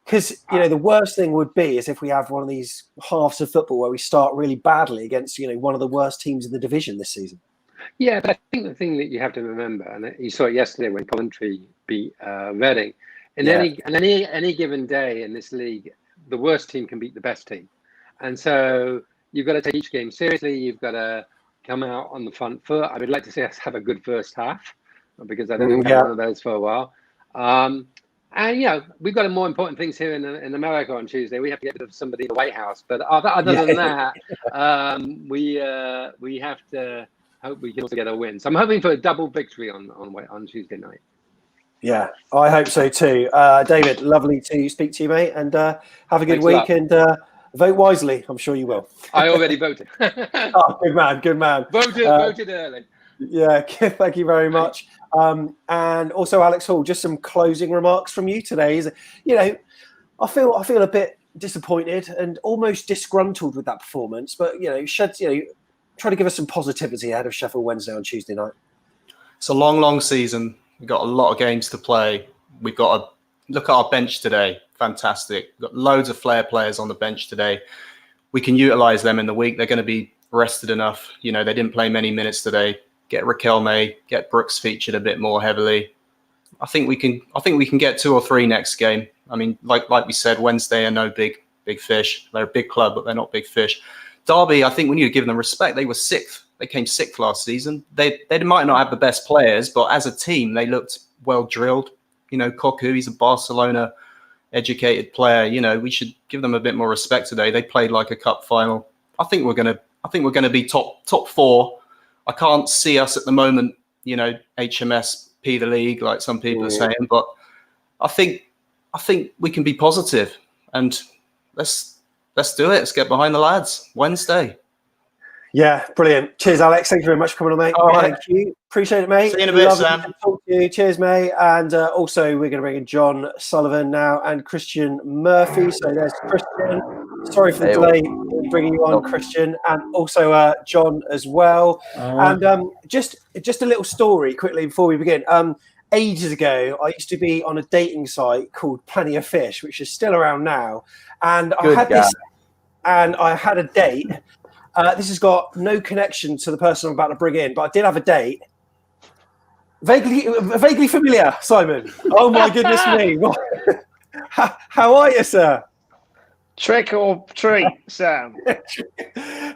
Because, the worst thing would be is if we have one of these halves of football where we start really badly against, one of the worst teams in the division this season. Yeah, but I think the thing that you have to remember, and you saw it yesterday when Coventry beat Reading, any given day in this league, the worst team can beat the best team. And so you've got to take each game seriously. You've got to come out on the front foot. I would like to see us have a good first half, because I don't think we've had one of those for a while. And, we've got more important things here in America on Tuesday. We have to get rid of somebody in the White House. But other than that, we have to hope we can also get a win. So I'm hoping for a double victory on Tuesday night. Yeah, I hope so too. David, lovely to speak to you, mate. And have a good week and vote wisely. I'm sure you will. I already voted. Oh, good man. Voted early. Yeah, thank you very much. And also, Alex Hall, just some closing remarks from you today. I feel a bit disappointed and almost disgruntled with that performance, but try to give us some positivity ahead of Sheffield Wednesday on Tuesday night. It's a long season. We've got a lot of games to play. We've got to look at our bench today. Fantastic. We've got loads of flair players on the bench today. We can utilise them in the week. They're going to be rested enough. They didn't play many minutes today. Get Riquelme, get Brooks featured a bit more heavily. I think we can get 2 or 3 next game. I mean, like we said, Wednesday are no big fish. They're a big club, but they're not big fish. Derby, I think we need to give them respect. They were 6th. They came 6th last season. They might not have the best players, but as a team, they looked well drilled. Koku, he's a Barcelona educated player. We should give them a bit more respect today. They played like a cup final. I think we're gonna be top 4. I can't see us at the moment, HMS P the league like some people are saying, but I think we can be positive and let's do it. Let's get behind the lads. Wednesday. Yeah, brilliant. Cheers, Alex. Thank you very much for coming on, mate. All right. Thank you. Appreciate it, mate. See you in a bit, Lovely Sam. to talk to you. Cheers, mate. And also, we're going to bring in John Sullivan now and Christian Murphy. So there's Christian. Sorry for the delay in bringing you on, Christian, and also John as well. And just a little story quickly before we begin. Ages ago, I used to be on a dating site called Plenty of Fish, which is still around now. And I had a date. This has got no connection to the person I'm about to bring in, but I did have a date. Vaguely familiar, Simon. Oh my goodness me! How are you, sir? Trick or treat, Sam?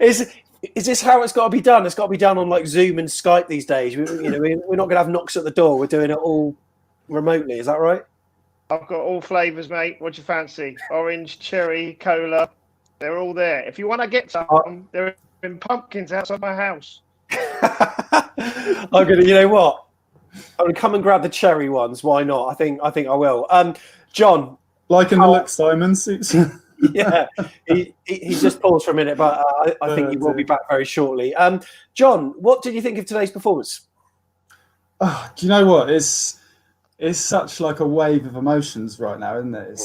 Is this how it's got to be done? It's got to be done on like Zoom and Skype these days. We're not going to have knocks at the door. We're doing it all remotely. Is that right? I've got all flavours, mate. What do you fancy? Orange, cherry, cola. They're all there. If you want to get some, they're in pumpkins outside my house. I'm gonna. You know what? I'm gonna come and grab the cherry ones. Why not? I think I will. John, liking the look, Simon. Yeah, he just paused for a minute, but I think he will be back very shortly. John, what did you think of today's performance? Oh, do you know what? It's such like a wave of emotions right now, isn't it?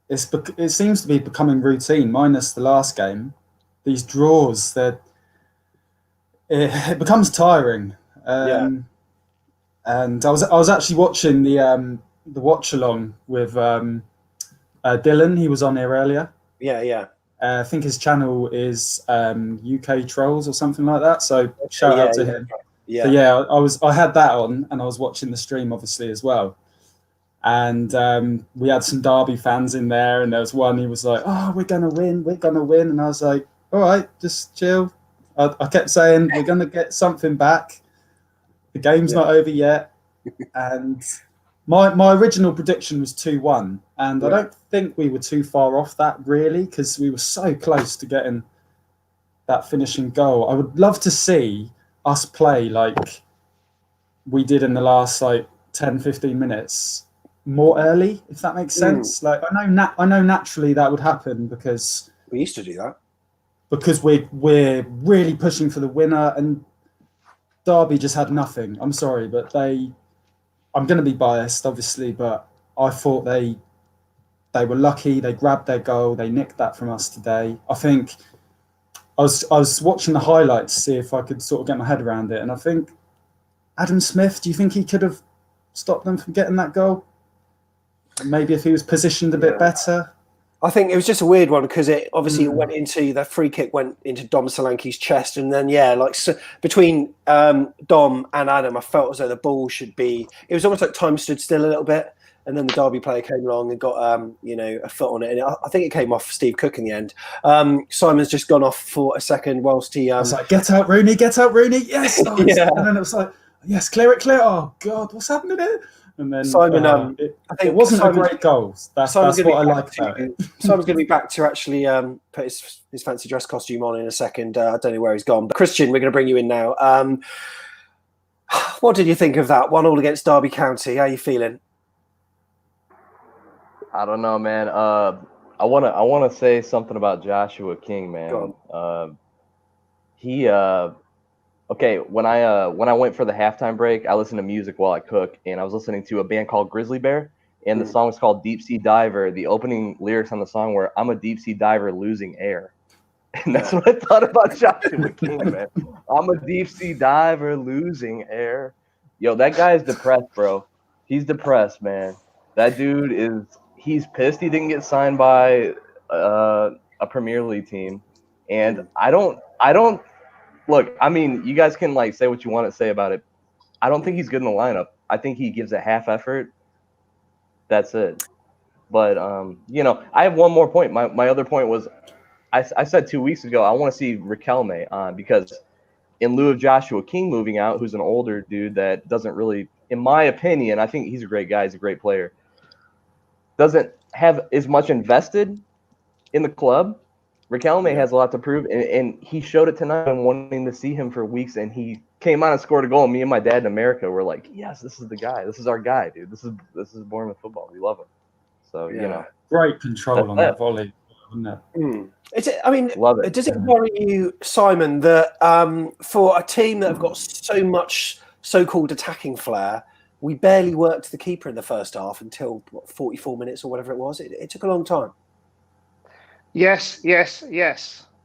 It seems to be becoming routine, minus the last game. These draws, it becomes tiring. And I was actually watching the watch along with Dylan. He was on here earlier. Yeah. I think his channel is UK Trolls or something like that. So shout out to him. Yeah. So yeah, I had that on and I was watching the stream obviously as well. And we had some Derby fans in there, and there was one. He was like, "Oh, we're gonna win, and I was like, "All right, just chill." I kept saying, "We're gonna get something back. The game's not over yet." And my original prediction was 2-1, and I don't think we were too far off that really, because we were so close to getting that finishing goal. I would love to see us play like we did in the last 10-15 minutes. More early, if that makes sense. Like I know naturally that would happen because we used to do that. Because we're really pushing for the winner, and Derby just had nothing. I'm sorry, but I'm going to be biased, obviously, but I thought they were lucky. They grabbed their goal. They nicked that from us today. I think I was watching the highlights to see if I could sort of get my head around it, and I think Adam Smith. Do you think he could have stopped them from getting that goal? Maybe if he was positioned a bit better. I think it was just a weird one because it obviously went into the free kick went into Dom Solanke's chest, and then between Dom and Adam, I felt as though the ball should be. It was almost like time stood still a little bit, and then the Derby player came along and got a foot on it, and I think it came off Steve Cook in the end. Simon's just gone off for a second whilst he. I was like, "Get out, Rooney! Get out, Rooney! Yes!" And then it was like, "Yes, clear it, clear!" Oh God, what's happening here? And then Simon, I think it wasn't a great goal. That's what I like about it. Simon's going to be back to actually put his fancy dress costume on in a second. I don't know where he's gone. But Christian, we're going to bring you in now. What did you think of that 1-1 against Derby County? How are you feeling? I don't know, man. I wanna say something about Joshua King, man. Okay, when I went for the halftime break, I listened to music while I cook, and I was listening to a band called Grizzly Bear, and the song is called Deep Sea Diver. The opening lyrics on the song were, "I'm a deep sea diver losing air." And that's what I thought about Joshua King, man. I'm a deep sea diver losing air. Yo, that guy is depressed, bro. He's depressed, man. That dude he's pissed he didn't get signed by a Premier League team. And I don't look, I mean, you guys can like say what you want to say about it. I don't think he's good in the lineup. I think he gives a half effort. That's it. But I have one more point. My other point was I said 2 weeks ago I want to see Riquelme on because in lieu of Joshua King moving out, who's an older dude that doesn't really, in my opinion, I think he's a great guy, he's a great player, doesn't have as much invested in the club. Riquelme has a lot to prove, and he showed it tonight. I'm wanting to see him for weeks, and he came on and scored a goal. And me and my dad in America were like, "Yes, this is the guy. This is our guy, dude. This is Bournemouth football. We love him." So great control on that volley, wasn't it? I mean, does it worry you, Simon, that for a team that have got so much so-called attacking flair, we barely worked the keeper in the first half until 44 minutes or whatever it was? It took a long time. Yes.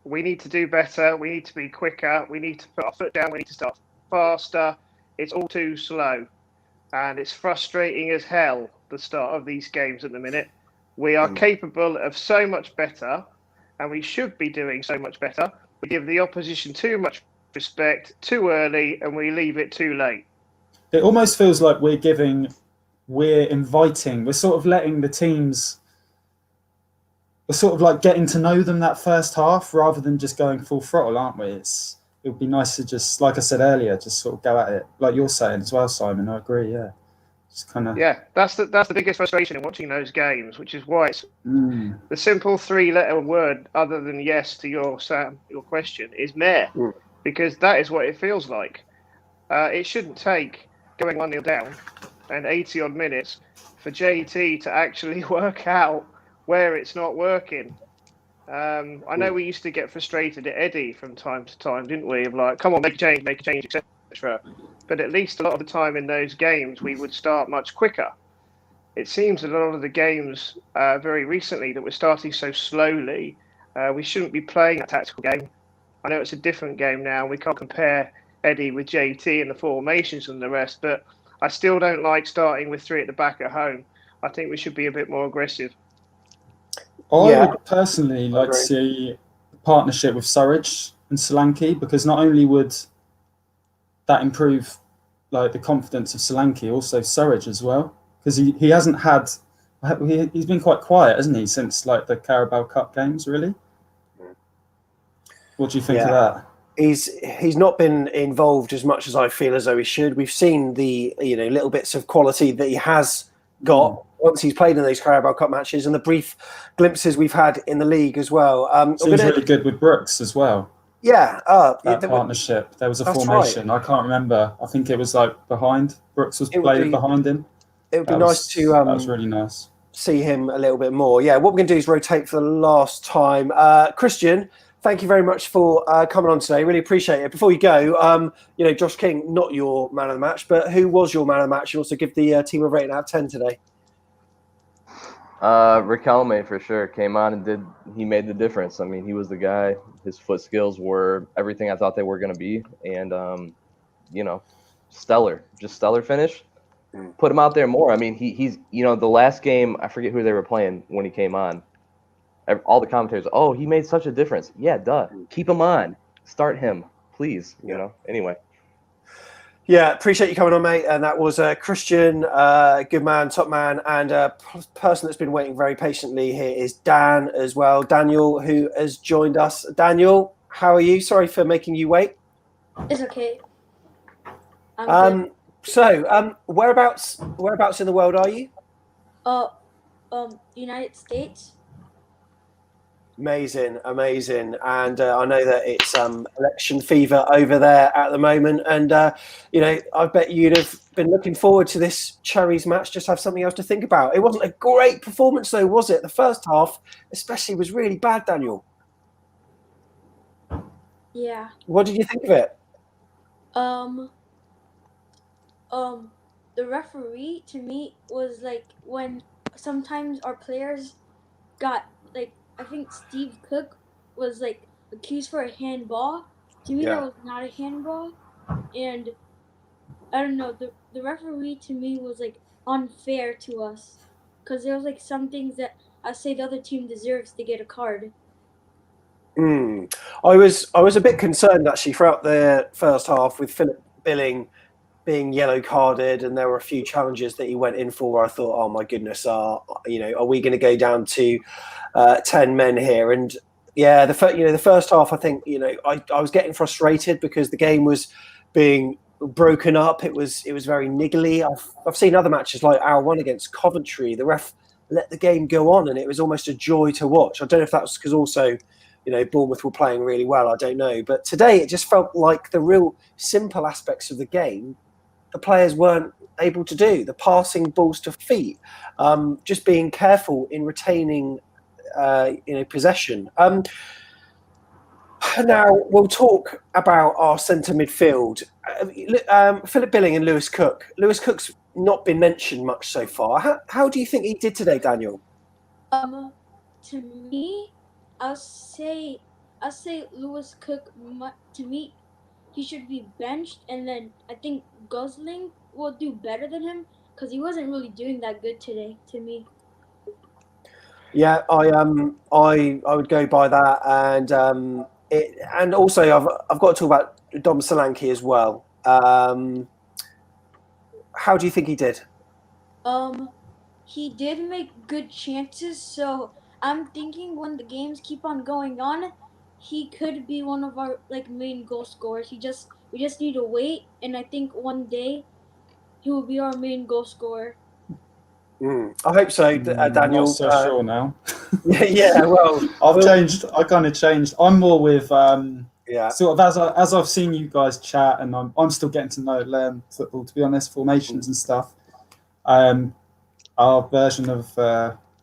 We need to do better. We need to be quicker. We need to put our foot down. We need to start faster. It's all too slow. And it's frustrating as hell, the start of these games at the minute. We are capable of so much better, and we should be doing so much better. We give the opposition too much respect too early, and we leave it too late. It almost feels like we're inviting, we're sort of letting the teams, we're sort of like getting to know them that first half rather than just going full throttle, aren't we? It would be nice to just, like I said earlier, just sort of go at it, like you're saying as well, Simon. I agree. Yeah, just kind of. Yeah, that's the biggest frustration in watching those games, which is why it's the simple three-letter word, other than yes to your question, is meh, because that is what it feels like. It shouldn't take going 1-0 down and 80-odd minutes for JT to actually work out where it's not working. I know we used to get frustrated at Eddie from time to time, didn't we? Of like, come on, make a change, etc. But at least a lot of the time in those games, we would start much quicker. It seems a lot of the games very recently that we're starting so slowly, we shouldn't be playing that tactical game. I know it's a different game now. We can't compare Eddie with JT and the formations and the rest, but I still don't like starting with three at the back at home. I think we should be a bit more aggressive. I would personally like to see a partnership with Surridge and Solanke, because not only would that improve like the confidence of Solanke, also Surridge as well, because he hasn't had, he's been quite quiet, hasn't he, since like the Carabao Cup games, really? What do you think of that? He's not been involved as much as I feel as though he should. We've seen the little bits of quality that he has got once he's played in those Carabao Cup matches, and the brief glimpses we've had in the league as well. Seems really good with Brooks as well. Yeah, that partnership. There was a formation. Right. I can't remember. I think it was like behind. Brooks was played behind him. It would be nice to. That was really nice. See him a little bit more. Yeah, what we're going to do is rotate for the last time. Christian, thank you very much for coming on today. Really appreciate it. Before you go, Josh King, not your man of the match, but who was your man of the match? And also give the team a rating out of 10 today. Riquelme for sure came on and he made the difference. I mean, he was the guy. His foot skills were everything I thought they were going to be, and stellar finish. Put him out there more. I mean, he's the last game, I forget who they were playing when he came on. All the commentators, he made such a difference. Yeah, duh. Keep him on. Start him, please. Anyway. Yeah, appreciate you coming on, mate. And that was Christian, good man, top man, and a person that's been waiting very patiently here is Dan as well. Daniel, who has joined us. Daniel, how are you? Sorry for making you wait. It's okay. So, whereabouts in the world are you? United States. Amazing. And I know that it's election fever over there at the moment. And, I bet you'd have been looking forward to this Cherries match, just have something else to think about. It wasn't a great performance, though, was it? The first half, especially, was really bad, Daniel. Yeah. What did you think of it? Um, the referee to me was like when sometimes our players got like I think Steve Cook was like accused for a handball. To me, that Yeah. was not a handball, and I don't know. The referee to me was like unfair to us because there was like some things that I say the other team deserves to get a card. I was a bit concerned actually throughout the first half with Philip Billing being yellow carded, and there were a few challenges that he went in for where I thought, oh my goodness, are we going to go down to 10 men here? And yeah, the first half, I think I was getting frustrated because the game was being broken up. It was very niggly. I've seen other matches like our one against Coventry. The ref let the game go on, and it was almost a joy to watch. I don't know if that was because also Bournemouth were playing really well. I don't know, but today it just felt like the real simple aspects of the game the players weren't able to do. The passing balls to feet, just being careful in retaining possession. Now we'll talk about our centre midfield. Philip Billing and Lewis Cook. Lewis Cook's not been mentioned much so far. How do you think he did today, Daniel? To me, I'll say Lewis Cook. To me, he should be benched, and then I think Gosling will do better than him because he wasn't really doing that good today. To me. Yeah, I would go by that, and also I've got to talk about Dom Solanke as well. How do you think he did? He did make good chances, so I'm thinking when the games keep on going on, he could be one of our like main goal scorers. We just need to wait, and I think one day he will be our main goal scorer. I hope so, Daniel. Not so sure now. Yeah, well, I've changed. I kind of changed. I'm more with yeah. Sort of as I've seen you guys chat, and I'm still getting to learn football, to be honest, formations and stuff. Our version of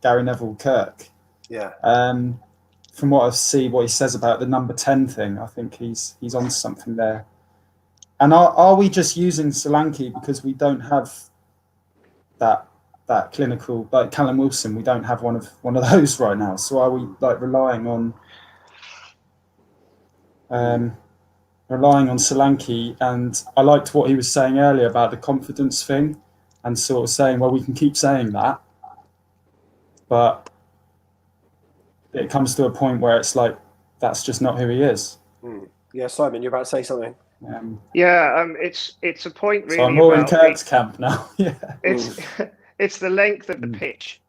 Gary Neville Kirk. Yeah. From what I see, what he says about the number 10 thing, I think he's on something there. And are we just using Solanke because we don't have that clinical, like Callum Wilson? We don't have one of those right now. So are we like relying on Solanke? And I liked what he was saying earlier about the confidence thing, and sort of saying, well, we can keep saying that, but it comes to a point where it's like that's just not who he is. Yeah, Simon, you're about to say something. It's a point really. So I'm more in Kirk's camp now. Yeah, it's the length of the pitch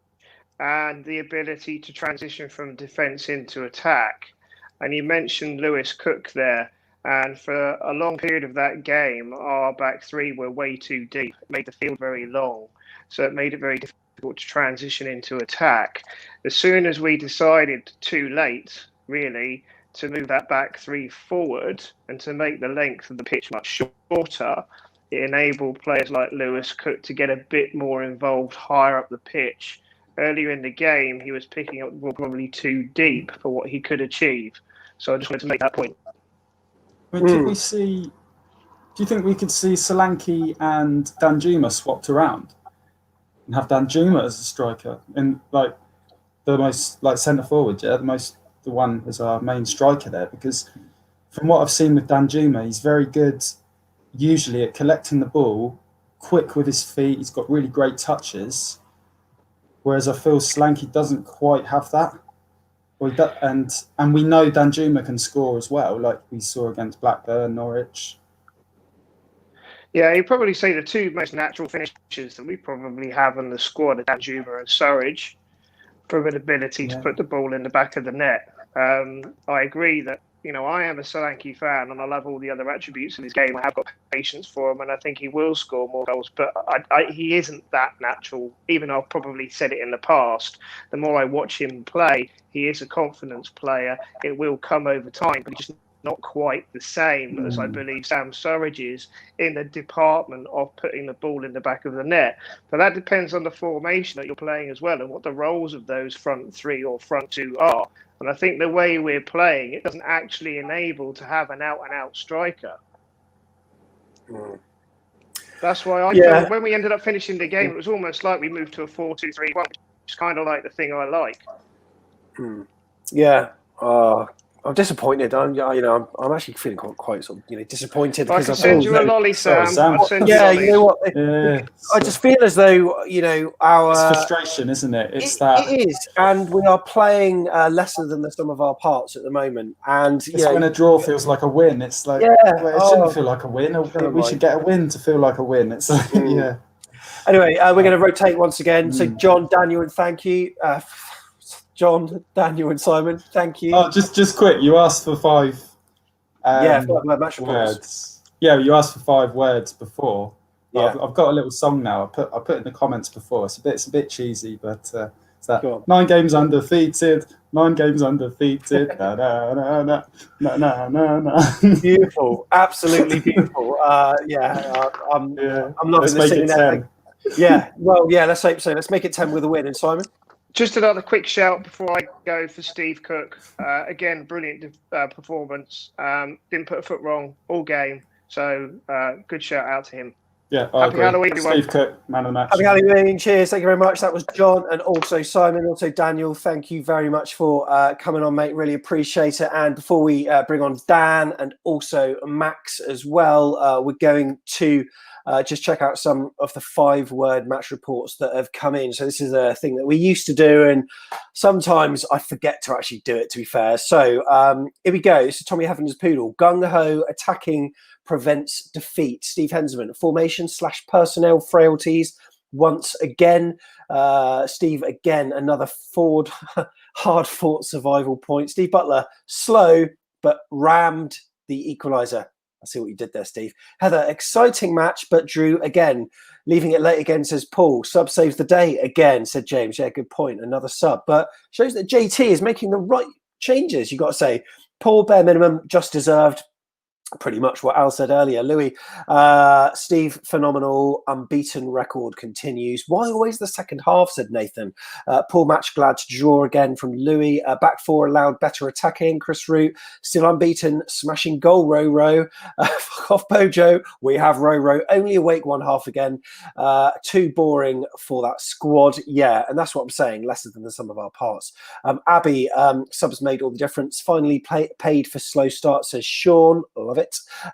and the ability to transition from defence into attack. And you mentioned Lewis Cook there, and for a long period of that game, our back three were way too deep. It made the field very long, so it made it very difficult to transition into attack. As soon as we decided too late, really, to move that back three forward and to make the length of the pitch much shorter, it enabled players like Lewis Cook to get a bit more involved higher up the pitch. Earlier in the game, he was picking up the ball probably too deep for what he could achieve. So I just wanted to make that point. Could we see? Do you think we could see Solanke and Danjuma swapped around and have Danjuma as a striker and like the most like centre forward? Yeah, the one as our main striker there, because from what I've seen with Danjuma, he's very good usually at collecting the ball, quick with his feet. He's got really great touches, whereas I feel Solanke doesn't quite have that. And we know Danjuma can score as well, like we saw against Blackburn, Norwich. Yeah, you'd probably say the two most natural finishers that we probably have in the squad are Danjuma and Surridge, for an ability to put the ball in the back of the net. I agree that, I am a Solanke fan and I love all the other attributes in his game. I have got patience for him and I think he will score more goals, but he isn't that natural, even though I've probably said it in the past. The more I watch him play, he is a confidence player. It will come over time, but he's just not quite the same as I believe Sam Surridge is in the department of putting the ball in the back of the net. But that depends on the formation that you're playing as well and what the roles of those front three or front two are. And I think the way we're playing, it doesn't actually enable to have an out-and-out striker. That's why I Yeah. felt when we ended up finishing the game, it was almost like we moved to a 4-2-3-1, which is kind of like the thing I like. Yeah. I'm disappointed. I'm actually feeling quite sort of, disappointed I because can I send feel you a lolly, Sorry, Sam. Sam. I'll send you yeah, lollies. you know what? Yeah, I just feel as though our it's frustration, isn't it? It's that. It is, and we are playing lesser than the sum of our parts at the moment. And It's when a draw feels like a win. It's like, yeah, well, it shouldn't feel like a win. We should get a win to feel like a win. It's like, yeah. Anyway, we're going to rotate once again. So, John, Daniel, and thank you. John, Daniel, and Simon, thank you. Oh, just quick. You asked for 5. 5-word match reports. Words. Yeah, you asked for 5 words before. Yeah. I've got a little song now. I put in the comments before. It's a bit cheesy, but it's that 9 games undefeated. 9 games undefeated. na, na, na, na, na, na, na, na. Beautiful, absolutely beautiful. I'm loving the singing. 10. Yeah, well, yeah. Let's hope so. Let's make it 10 with a win. And Simon. Just another quick shout before I go for Steve Cook. Again, brilliant performance. Didn't put a foot wrong all game. So good shout out to him. Yeah, Happy Halloween, everyone. Steve Cook, man of the match. Happy Halloween. Cheers. Thank you very much. That was John and also Simon, also Daniel. Thank you very much for coming on, mate. Really appreciate it. And before we bring on Dan and also Max as well, we're going to just check out some of the 5-word match reports that have come in. So this is a thing that we used to do, and sometimes I forget to actually do it, to be fair. So here we go. So Tommy Heaven's Poodle. Gung-ho attacking prevents defeat. Steve Hensman. Formation/personnel frailties. Once again. Steve, again, another hard-fought survival point. Steve Butler. Slow, but rammed the equaliser. I see what you did there, Steve. Heather, exciting match, but drew again. Leaving it late again, says Paul. Sub saves the day again, said James. Yeah, good point. Another sub. But shows that JT is making the right changes, you got to say. Paul, bare minimum, just deserved. Pretty much what Al said earlier. Louis, Steve, phenomenal. Unbeaten record continues. Why always the second half, said Nathan. Poor match, glad to draw again from Louis. Back 4 allowed better attacking. Chris Root, still unbeaten. Smashing goal, Ro. Fuck off, Bojo. We have Ro. Only awake 1 half again. Too boring for that squad. Yeah, and that's what I'm saying. Lesser than the sum of our parts. Abby, subs made all the difference. Finally paid for slow start, says Sean. Love it.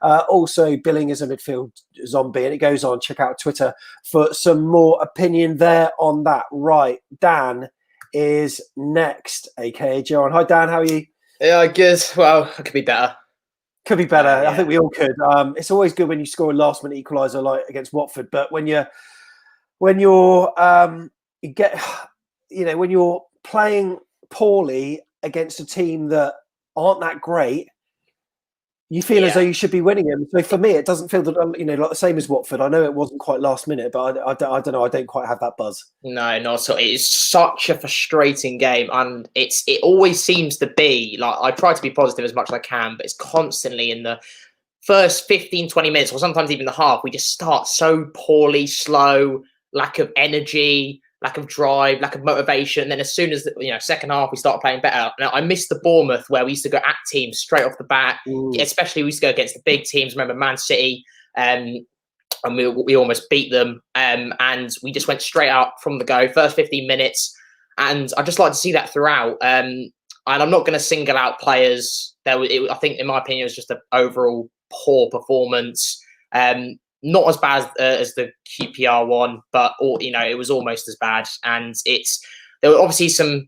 Also billing as a midfield zombie, and it goes on. Check out Twitter for some more opinion there on that. Right, Dan is next, aka Jaron. Hi Dan, how are you? Yeah, good. Well, it could be better. Could be better. Yeah. I think we all could. It's always good when you score a last minute equaliser like against Watford, but when you're when you're playing poorly against a team that aren't that great, you feel as though you should be winning them. So for me, it doesn't feel that, like the same as Watford. I know it wasn't quite last minute, but I don't know. I don't quite have that buzz. No, not at all. It's such a frustrating game, and it always seems to be like, I try to be positive as much as I can, but it's constantly in the first 15, 20 minutes, or sometimes even the half, we just start so poorly, slow, lack of energy, lack of drive, lack of motivation. And then as soon as second half, we start playing better. Now, I miss the Bournemouth where we used to go at teams straight off the bat. Especially we used to go against the big teams. Remember Man City, and we almost beat them. And we just went straight out from the go, first 15 minutes. And I just like to see that throughout. And I'm not going to single out players. I think, in my opinion, it was just an overall poor performance. Not as bad as the QPR one, but it was almost as bad. And there were obviously some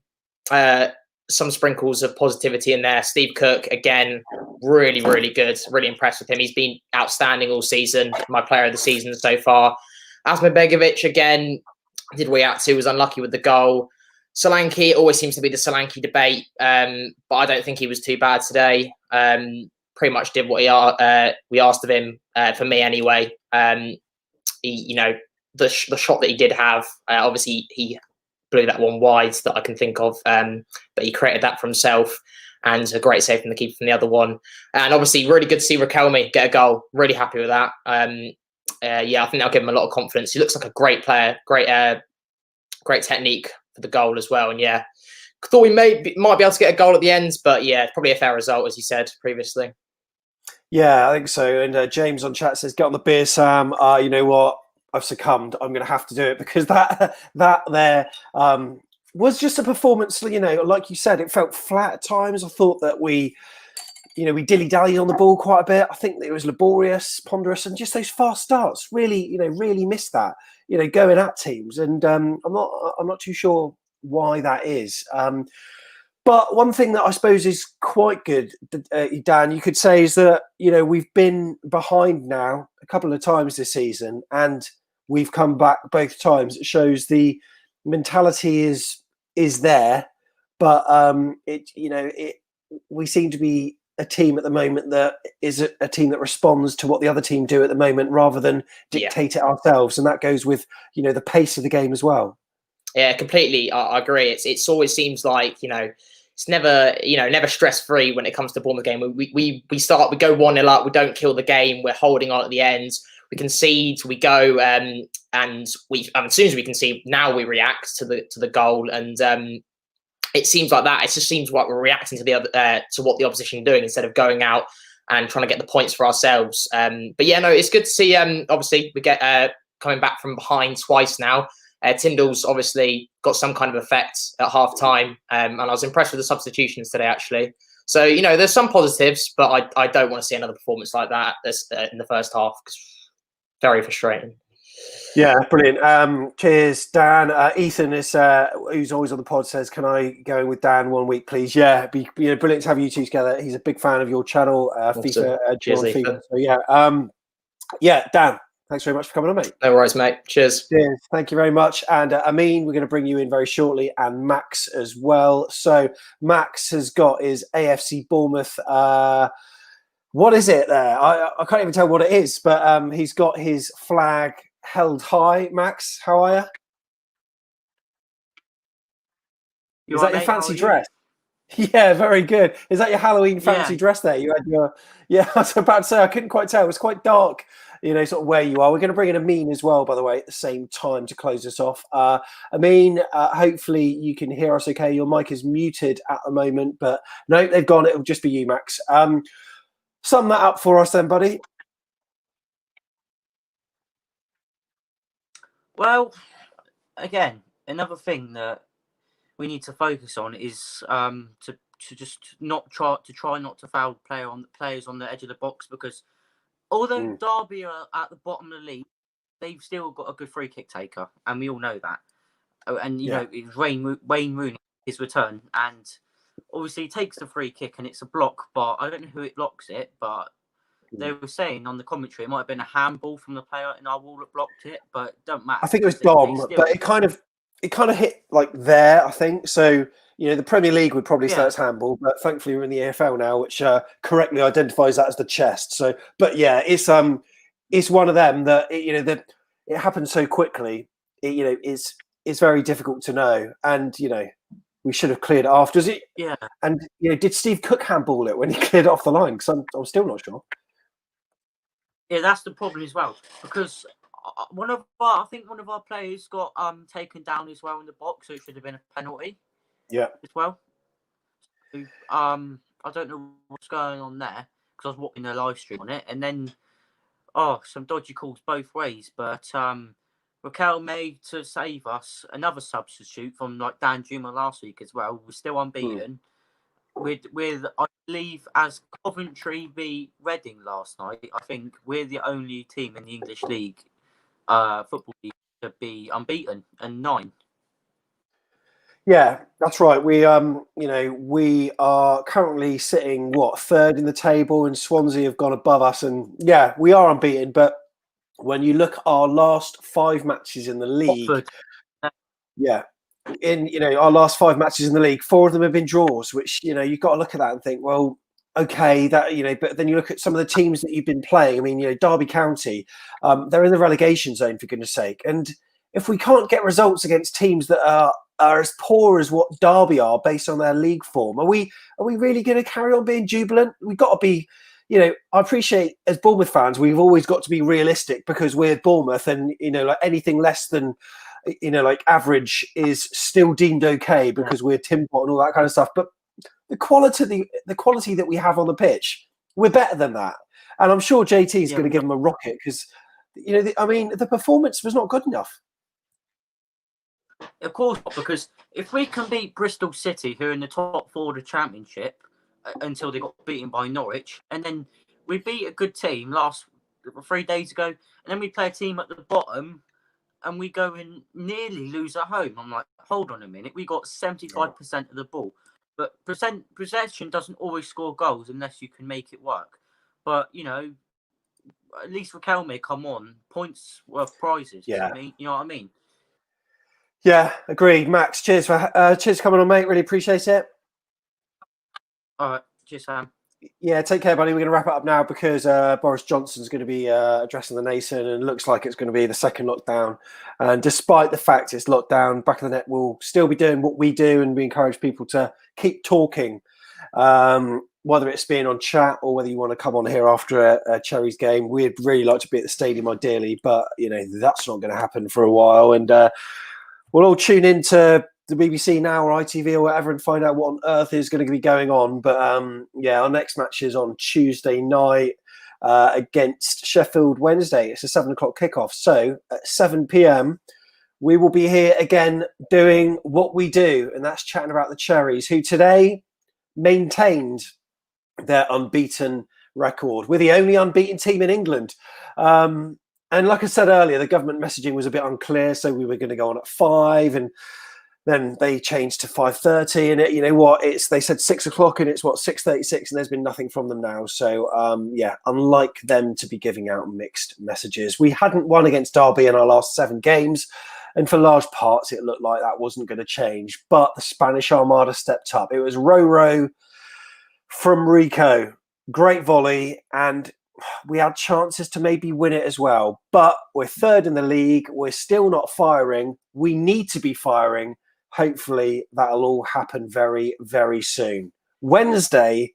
sprinkles of positivity in there. Steve Cook, again, really, really good. Really impressed with him. He's been outstanding all season. My player of the season so far. Asmir Begovic, again, did react to, was unlucky with the goal. Solanke, always seems to be the Solanke debate, but I don't think he was too bad today. Pretty much did what we asked of him, for me anyway. The shot that he did have, obviously he blew that one wide that I can think of, but he created that for himself, and a great save from the keeper from the other one. And obviously really good to see Riquelme get a goal. Really happy with that. I think that'll give him a lot of confidence. He looks like a great player, great technique for the goal as well. And yeah, thought we might be able to get a goal at the end, but yeah, probably a fair result, as you said previously. Yeah, I think so. And James on chat says, "Get on the beer, Sam." You know what? I've succumbed. I'm going to have to do it because that there was just a performance. You know, like you said, it felt flat at times. I thought that we dilly-dallied on the ball quite a bit. I think that it was laborious, ponderous, and just those fast starts really, really missed that. You know, going at teams, and I'm not too sure why that is. But one thing that I suppose is quite good, Dan, you could say, is that, you know, we've been behind now a couple of times this season and we've come back both times. It shows the mentality is there, but we seem to be a team at the moment that is a team that responds to what the other team do at the moment rather than dictate it ourselves. And that goes with, you know, the pace of the game as well. Yeah, completely. I agree. It's always seems like, you know, it's never stress free when it comes to Bournemouth game. We start, we go 1-0 up, we don't kill the game, we're holding on at the end, we concede, we go and we as soon as we concede, now we react to the goal, and it seems like that. It just seems like we're reacting to the other to what the opposition are doing instead of going out and trying to get the points for ourselves. But yeah, no, it's good to see. Obviously, we get coming back from behind twice now. Tyndall's obviously got some kind of effect at half time, and I was impressed with the substitutions today, actually. So, you know, there's some positives, but I don't want to see another performance like that in the first half. Very frustrating. Yeah, brilliant. Cheers, Dan. Ethan is who's always on the pod, says, "Can I go in with Dan 1 week, please?" Yeah, it'd be brilliant to have you two together. He's a big fan of your channel, FIFA. Cheers, FIFA. Ethan. So Dan. Thanks very much for coming on, mate. No worries, mate. Cheers. Cheers. Thank you very much. And Amin, we're going to bring you in very shortly, and Max as well. So Max has got his AFC Bournemouth. What is it there? I can't even tell what it is, but he's got his flag held high. Max, how are you? Is that your fancy dress? Yeah, very good. Is that your Halloween fancy dress there? You had your I was about to say, I couldn't quite tell. It was quite dark, you know, sort of where you are. We're going to bring in Amin as well, by the way, at the same time to close us off. Amin, hopefully you can hear us okay. Your mic is muted at the moment, but no, they've gone. It'll just be you, Max. Sum that up for us then, buddy. Well, again, another thing that we need to focus on is to just try not to foul players on the edge of the box, because although Derby are at the bottom of the league, they've still got a good free kick taker, and we all know that. And you know, it's Wayne Rooney, his return, and obviously he takes the free kick and it's a block, but I don't know who it blocks it, but they were saying on the commentary it might have been a handball from the player in our wall that blocked it, but it don't matter. I think it was Dom, but it kind of hit like there, I think. So, you know, the Premier League would probably say it's handball, but thankfully we're in the AFL now, which correctly identifies that as the chest. So, but yeah, it's one of them that it happens so quickly. It's very difficult to know, and you know, we should have cleared it off. Does it? Yeah. And you know, did Steve Cook handball it when he cleared it off the line? Because I'm still not sure. Yeah, that's the problem as well, because I think one of our players got taken down as well in the box, so it should have been a penalty. Yeah. As well. So, I don't know what's going on there, because I was watching the live stream on it, and then some dodgy calls both ways. But Riquelme, to save us, another substitute from like Dan Juma last week as well, was still unbeaten. With I believe, as Coventry beat Reading last night, I think we're the only team in the English league, football league, to be unbeaten and 9. Yeah, that's right. We we are currently sitting third in the table, and Swansea have gone above us, and yeah, we are unbeaten. But when you look at our last 5 matches in the league, our last 5 matches in the league, 4 of them have been draws, which, you know, you've got to look at that and think, well, okay, that, you know, but then you look at some of the teams that you've been playing. I mean, you know, Derby County, they're in the relegation zone, for goodness sake. And if we can't get results against teams that are as poor as what Derby are based on their league form, are we really going to carry on being jubilant? We've got to be, you know, I appreciate as Bournemouth fans, we've always got to be realistic, because we're Bournemouth, and, you know, like anything less than, you know, like average is still deemed okay, because we're Tim Pot and all that kind of stuff. But the quality that we have on the pitch, we're better than that. And I'm sure JT is going to give them a rocket because, the performance was not good enough. Of course not, because if we can beat Bristol City, who are in the top 4 of the Championship, until they got beaten by Norwich, and then we beat a good team 3 days ago, and then we play a team at the bottom, and we go and nearly lose at home. I'm like, hold on a minute, we got 75% of the ball. But possession doesn't always score goals unless you can make it work. But, at least Riquelme, come on, points worth prizes. Yeah. You know what I mean? Yeah, agreed. Max, cheers for coming on, mate. Really appreciate it. All right. Cheers, Sam. Yeah, take care, buddy. We're going to wrap it up now because Boris Johnson's going to be addressing the nation, and it looks like it's going to be the second lockdown. And despite the fact it's lockdown, Back of the Net will still be doing what we do, and we encourage people to keep talking, whether it's being on chat or whether you want to come on here after a Cherries game. We'd really like to be at the stadium ideally, but that's not going to happen for a while. And we'll all tune into the BBC Now or ITV or whatever and find out what on earth is going to be going on. But our next match is on Tuesday night against Sheffield Wednesday. It's a 7 o'clock kickoff. So at 7 p.m, we will be here again doing what we do, and that's chatting about the Cherries, who today maintained their unbeaten record. We're the only unbeaten team in England. And like I said earlier, the government messaging was a bit unclear, so we were going to go on at 5, and then they changed to 5:30, and they said 6 o'clock, and it's 6:36, and there's been nothing from them now. So unlike them to be giving out mixed messages, we hadn't won against Derby in our last 7 games, and for large parts it looked like that wasn't going to change. But the Spanish Armada stepped up. It was row from Rico, great volley, and we had chances to maybe win it as well. But we're 3rd in the league. We're still not firing. We need to be firing. Hopefully that'll all happen very, very soon. Wednesday,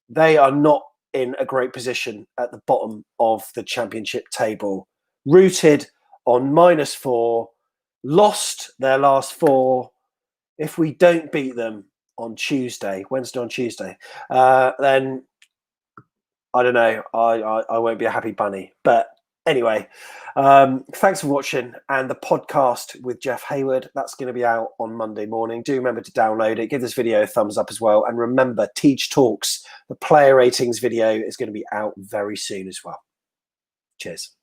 they are not in a great position at the bottom of the Championship table. Rooted on -4, lost their last 4. If we don't beat them on Wednesday on Tuesday, then I don't know. I won't be a happy bunny. But anyway, thanks for watching. And the podcast with Jeff Hayward, that's going to be out on Monday morning. Do remember to download it. Give this video a thumbs up as well. And remember, Teach Talks, the player ratings video, is going to be out very soon as well. Cheers.